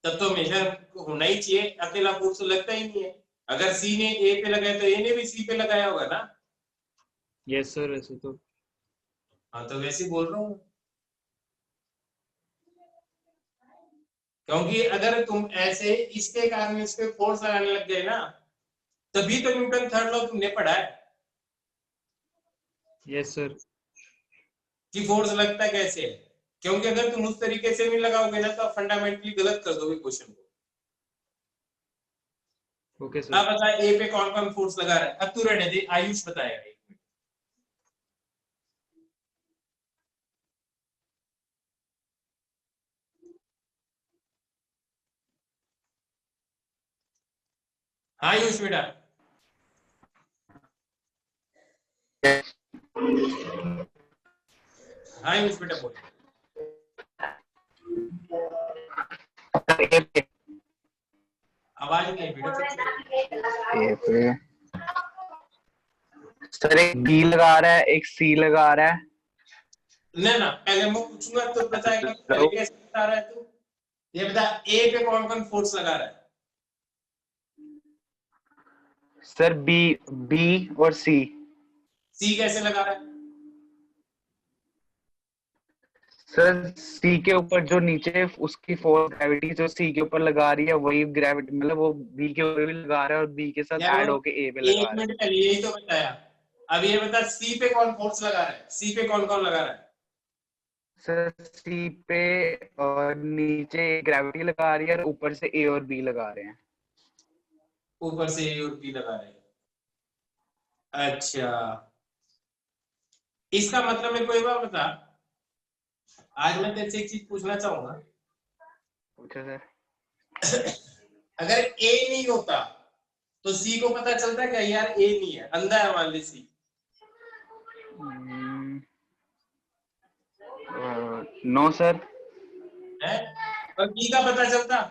तब तो हमेशा होना ही चाहिए, अकेला फोर्स तो लगता ही नहीं है। अगर सी ने ए पे लगाया तो ए ने भी सी पे लगाया होगा ना? यस सर ऐसे तो। हाँ तो वैसे ही बोल रहा हूँ, क्योंकि अगर तुम ऐसे इसके कारण इस पे फोर्स लगाने लग गए ना, तभी तो न्यूटन थर्ड लॉ तुमने पढ़ा है यस सर। कि फोर्स लगता कैसे है। क्योंकि अगर तुम उस तरीके से नहीं लगाओगे ना तो फंडामेंटली गलत कर दोगे क्वेश्चन को। ओके अब सर। बता ए पे कौन कौन फोर्स लगा रहा है, अब तू रहने दे, आयुष बताएगा। हाँ आयुष बेटा। हाँ आयुष बेटा बोल। आवाज नहीं आई बेटा फिर से। सर एक बी लगा रहा है, एक सी लगा रहा है। ना ना, पहले मैं पूछूंगा तो बताएगा, पहले कैसे बता रहा है तू? ये बता ए पे कौन कौन फोर्स लगा रहा है? सर बी बी और सी। सी कैसे लगा रहा है? सर सी के ऊपर जो नीचे उसकी फोर्स ग्रेविटी जो सी के ऊपर लगा रही है वही ग्रेविटी, मतलब वो बी के ऊपर भी लगा रहा है और बी के साथ यार ऐड वो होके ए पे लगा एक रहा है। मिनट पहले यही तो बताया। अब ये बता सी पे कौन फोर्स लगा रहा है, सी पे कौन कौन लगा रहा है? सर सी पे और नीचे ग्रेविटी लगा रही है और ऊपर से ए और बी लगा रहे हैं। ऊपर से ए और बी लगा रहे हैं। अच्छा, इसका मतलब मेरे को एक बार बता, आज मैं तेरे से एक चीज पूछना चाहूंगा। पूछो सर। अगर ए नहीं होता तो सी को पता चलता क्या यार ए नहीं है, अंधा है मान ली सी, नो सर। है? और बी का पता चलता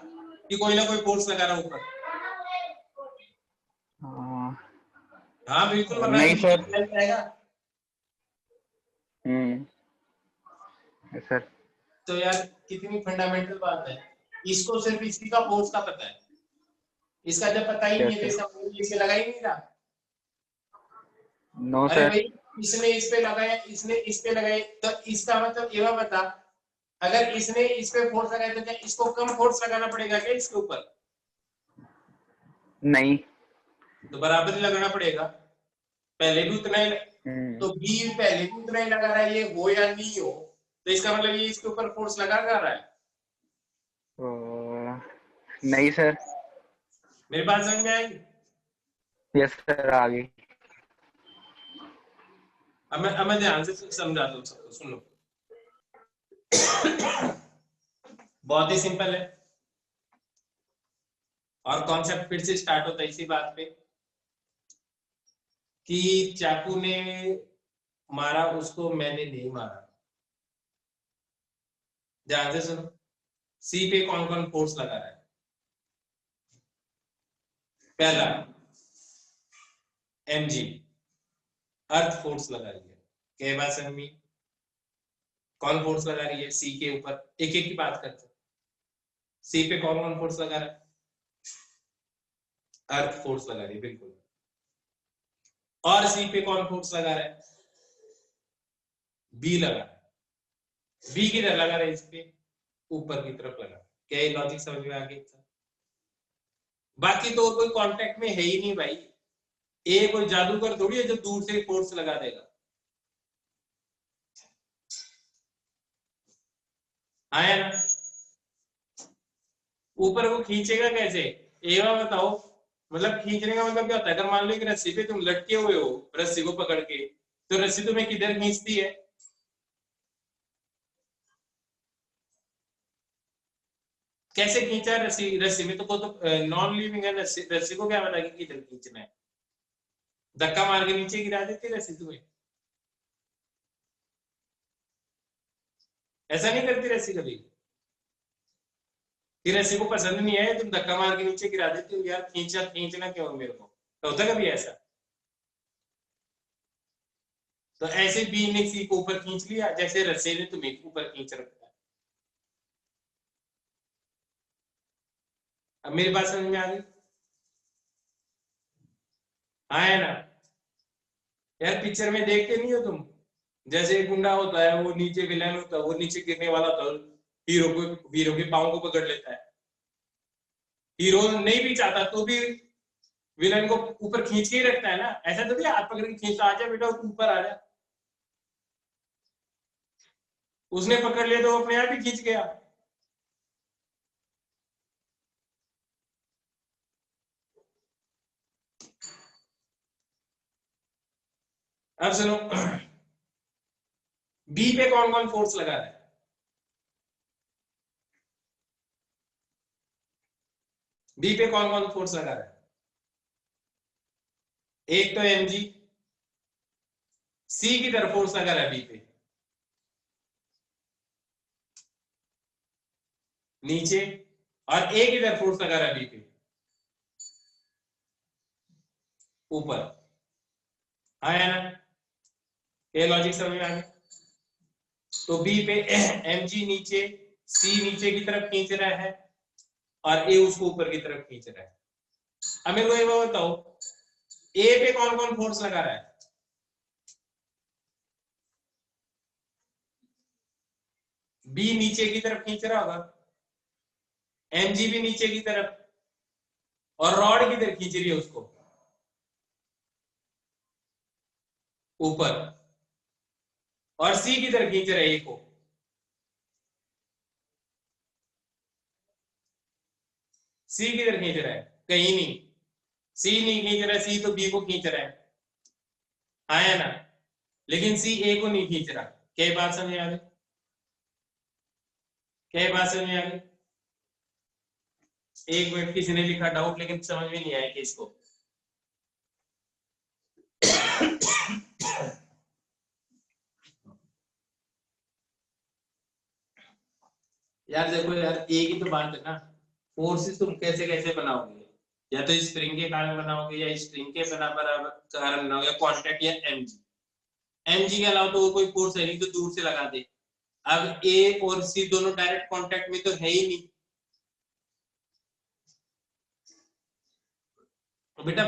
कि कोई ना कोई फोर्स लगा रहा ऊपर? हाँ बिल्कुल, वरना नहीं सर। जाएगा। सर तो यार कितनी फंडामेंटल बात है, इसको सिर्फ इसी का फोर्स का पता है, इसका जब पता ही नहीं है तो इसका फोर्स इसे लगा ही नहीं रहा। नो अरे सर। भाई इसने इस पे लगाया, इसने इस पे लगाया, तो इसका मतलब ये बता, अगर इसने इस पे फोर्स लगाया तो क्या इसको कम फोर्स लगाना पड़ेगा क्या इसके ऊपर? नहीं। तो बराबर ही लगाना पड़ेगा, पहले भी उतना ही। तो बी पहले भी उतना ही लगा रहा है, ये हो या नहीं हो, तो इसका मतलब ये इसके ऊपर फोर्स लगा रहा है। नहीं सर। मेरी बात समझ में आएगी? यस सर आ गई। अब मैं ध्यान से समझाता हूँ सबको, सुन लो। बहुत ही सिंपल है और कॉन्सेप्ट फिर से स्टार्ट होता है इसी बात पे कि चाकू ने मारा उसको, मैंने नहीं मारा। ध्यान से सुनो, सी पे कौन कौन फोर्स लगा रहा है? पहला mg, अर्थ फोर्स लगा रही है। क्या बात समझ में? कौन फोर्स लगा रही है सी के ऊपर? एक एक की बात करते हैं। सी पे कौन कौन फोर्स लगा रहा है? अर्थ फोर्स लगा रही है, बिल्कुल। और सी पे कौन फोर्स लगा रहा है? बी लगा रहा है। बी किधर लगा रहा है? इस पे ऊपर की तरफ लगा। क्या ये लॉजिक समझ में आ गया? बाकी तो कोई कांटेक्ट में है ही नहीं भाई। ए कोई जादूगर थोड़ी है जो दूर से फोर्स लगा देगा। आया ना? ऊपर को खींचेगा कैसे? एक बार बताओ, मतलब खींचने का मतलब क्या होता है? अगर मान लो एक रस्सी पे तुम लटके हुए हो, रस्सी को पकड़ के, तो रस्सी तुम्हें किधर खींचती है? कैसे खींचा रस्सी? रस्सी में तो वो तो नॉन लिविंग है। रस्सी को क्या पता कि किधर खींचना है? धक्का मार के नीचे गिरा देती रस्सी तुम्हें? ऐसा नहीं करती रस्सी कभी? कि रस्सी को पसंद नहीं है, तुम धक्का मार के नीचे गिरा देते हो, यार खींचा, खींचना क्यों मेरे को? तो होता कभी ऐसा? तो ऐसे बी ने सी को ऊपर खींच लिया, जैसे रस्सी ने तुम्हें ऊपर खींच रखा है। अब मेरी बात समझ में आ गई? हाँ है ना? यार पिक्चर में देखते नहीं हो तुम, जैसे एक गुंडा होता है, वो नीचे विलेन होता है, वो नीचे गिरने वाला होता है, हीरो के पाँव को पकड़ लेता है। हीरो नहीं भी चाहता तो भी विलन को ऊपर खींच के ही रखता है ना। ऐसा तो नहीं हाथ पकड़ के खींचता, आ जा बेटा ऊपर आ जा। उसने पकड़ लिया तो वो अपने आप ही खींच गया। अब सुनो, बी पे कौन कौन फोर्स लगा रहा है? बी पे कौन कौन फोर्स लगा रहा है? एक तो mg, सी की तरफ फोर्स लगा रहा है बी पे नीचे, और ए की तरफ फोर्स लगा रहा है बी पे ऊपर। आया ना? ये लॉजिक समझ में आ गया? तो बी पे mg नीचे, सी नीचे की तरफ खींच रहा है, और ए उसको ऊपर की तरफ खींच रहा है। अब मेरे को एक बात बताओ, ए पे कौन कौन फोर्स लगा रहा है? बी नीचे की तरफ खींच रहा होगा, mg भी नीचे की तरफ, और रॉड किधर खींच रही है उसको? ऊपर। और सी किधर खींच रहा है ए को? सी किधर खींच रहा है? कहीं नहीं। सी नहीं खींच रहा है, सी तो बी को खींच रहा है। आया ना? लेकिन सी ए को नहीं खींच रहा। क्या बात समझ आ गई? क्या बात समझ आ गई? एक मिनट, किसी ने लिखा डाउट, लेकिन समझ में नहीं आया कि इसको यार देखो यार, एक ही तो बात है ना, फोर्सेस तुम कैसे कैसे बनाओगे? या तो स्प्रिंग के कारण बनाओगे, या स्प्रिंग के बराबर कारण बनाओगे, या कांटेक्ट, या mg। mg के अलावा तो वो कोई फोर्स है नहीं तो दूर से लगा दे। अब ए और सी दोनों डायरेक्ट कांटेक्ट में तो है ही नहीं। तो बेटा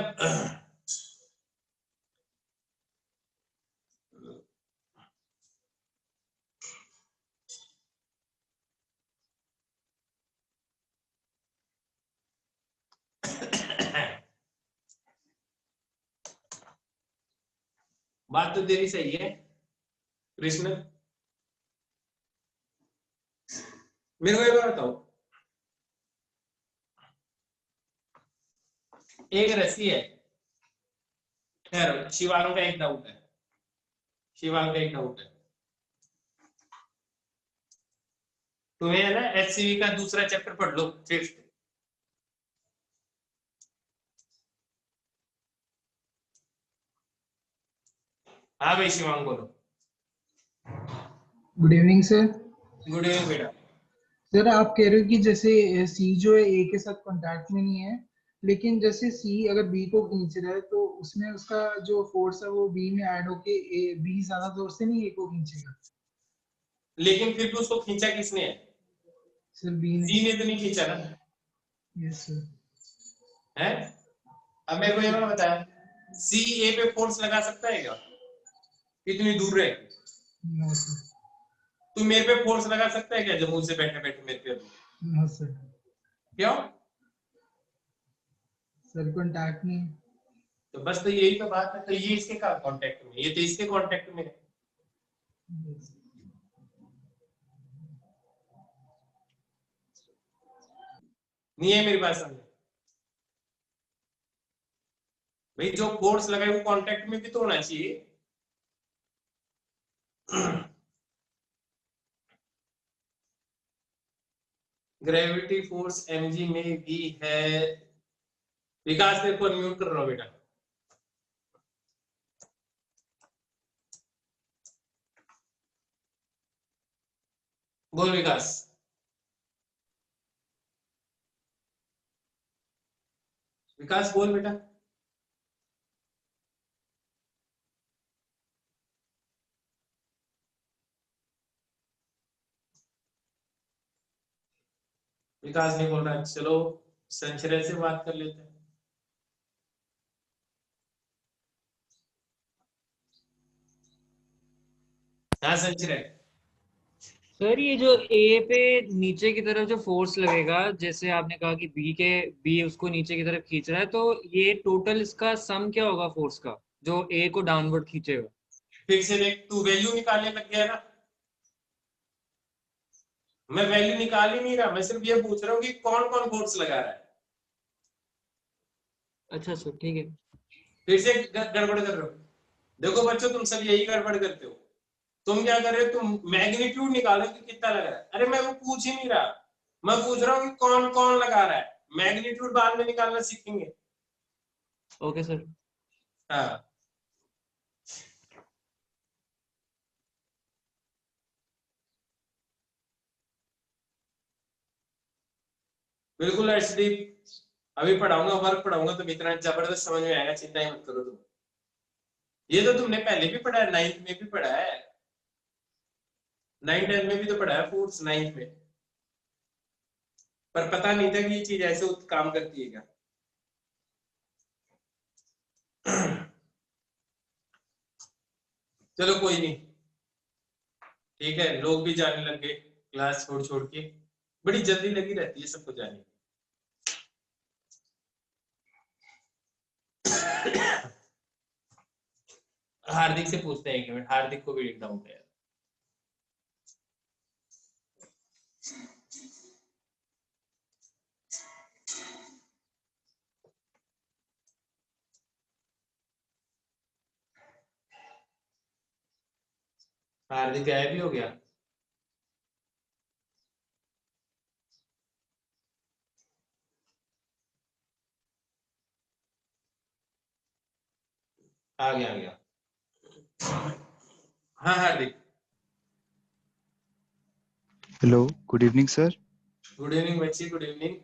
बात तो तेरी सही है कृष्ण। मेरे को एक बात बताओ, एक रस्सी है, खैर शिवानों का एक डाउट है, शिवांग का एक डाउट है, तुम्हें है ना एचसीवी का दूसरा चैप्टर पढ़ लो, 5th। हाँ भाई शिवांग बोलो। Good evening sir. Good evening बेटा। सर आप कह रहे हो कि जैसे सी जो है ए के साथ कांटेक्ट में नहीं है, लेकिन जैसे सी अगर बी को खींच रहा है तो उसमें उसका जो फोर्स है वो बी में ऐड होके ए बी ज्यादा जोर से नहीं ए को खींचेगा। लेकिन फिर भी उसको खींचा किसने है? सर बी ने। सी ने तो नहीं खींचा ना। Yes sir. है, अब मेरे को ये बताया, सी ए पे फोर्स लगा सकता है क्या? कितनी दूर रहे? No sir. तू मेरे पे फोर्स लगा सकता है क्या जब मुझसे बैठे बैठे मेरे पे? No sir. क्यों? सर कांटेक्ट नहीं है। तो बस, तो यही तो बात है। तो ये इसके का कांटेक्ट में, ये तो इसके कांटेक्ट में है। Yes. नहीं है मेरी बात समझ? भाई जो फोर्स लगाए वो कांटेक्ट में भी तो होना चाहिए। ग्रेविटी फोर्स mg में भी है। विकास तेरे को अनम्यूट कर रहा हूं बेटा। बोल विकास। विकास बोल बेटा। विकास नहीं बोल रहा। चलो संचय से बात कर लेते हैं। हाँ संचय। सर ये जो ए पे नीचे की तरफ जो फोर्स लगेगा, जैसे आपने कहा कि बी उसको नीचे की तरफ खींच रहा है, तो ये टोटल इसका सम क्या होगा फोर्स का जो ए को डाउनवर्ड खींचेगा? फिर से देख, तू वैल्यू निकालने लग गया ना। मैं वैल्यू निकाल ही नहीं रहा, मैं सिर्फ ये पूछ रहा हूँ कि कौन कौन फोर्स लगा रहा है। अच्छा सर ठीक है। फिर से गड़बड़ कर रहे हो। देखो बच्चों, तुम सब यही गड़बड़ करते हो। तुम क्या कर रहे हो? तुम मैग्नीट्यूड निकालो कि कितना लग रहा है। अरे मैं वो पूछ ही नहीं रहा, मैं पूछ रहा हूँ कि कौन कौन लगा रहा है। मैग्नीट्यूड बाद में निकालना सीखेंगे। Okay sir. हाँ बिल्कुल अर्शदीप, अभी पढ़ाऊंगा, वर्क पढ़ाऊंगा, तो इतना जबरदस्त समझ में आएगा, चिंता ही मत करो तुम। ये तो तुमने पहले भी पढ़ा है, 9th में भी पढ़ा है, 9th 10th में भी तो पढ़ा है फोर्स, 9th में। पर पता नहीं था कि ये चीज ऐसे काम करती है क्या। चलो कोई नहीं, ठीक है। लोग भी जाने लग गए क्लास छोड़ छोड़ के, बड़ी जल्दी लगी रहती है सबको जाने। हार्दिक से पूछते हैं एक मिनट, हार्दिक को भी एक डाउट है। हार्दिक गायब भी हो गया। आ गया आ गया। हाँ Hardik. Hello, good evening sir. Good evening बच्ची, गुड इवनिंग।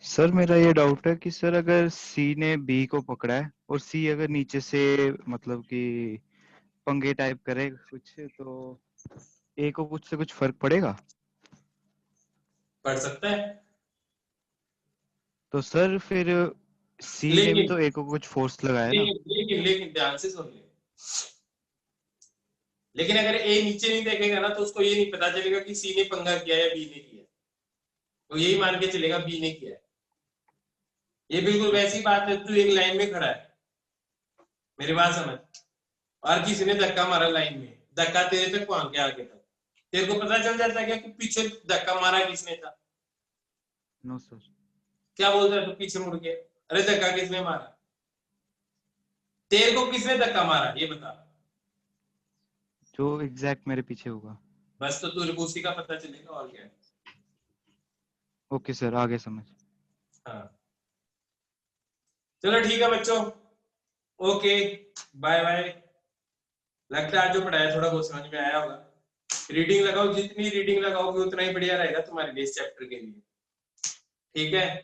सर मेरा ये डाउट है कि सर अगर सी ने बी को पकड़ा है और सी अगर नीचे से मतलब कि पंगे टाइप करे कुछ, तो ए को कुछ से कुछ फर्क पड़ेगा? पढ़ सकता है, तो सर फिर सी ने भी लेकिन तो ए को कुछ फोर्स लगाया ना। लेकिन ध्यान से सुन ले। लेकिन अगर ए नीचे नहीं देखेगा ना, तो उसको ये नहीं पता चलेगा कि सी ने पंगा किया या बी ने किया। तो यही मान के चलेगा बी ने किया है। ये बिल्कुल वैसी बात है, तू एक लाइन में खड़ा है, मेरी बात समझ, और किसी ने धक्का मारा लाइन में, धक्का तेरे तक पहुंच गया आगे तक, तेरे को पता चल जाता है क्या कि पीछे धक्का मारा किसने था? No sir. क्या बोलता है तू पीछे मुड़ के? अरे धक्का किसने मारा? तेरे को किसने धक्का मारा ये बता। जो एग्जैक्ट मेरे पीछे होगा। बस तो तुझे उसी का पता चलेगा और क्या है। ओके सर, आगे समझ। हाँ चलो ठीक है बच्चों, ओके बाय बाय। लगता है आज जो पढ़ाया थोड़ा बहुत समझ में आया होगा। रीडिंग लगाओ, जितनी रीडिंग लगाओगे उतना ही बढ़िया रहेगा तुम्हारे लिए इस चैप्टर के लिए। ठीक है,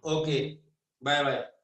ओके बाय बाय।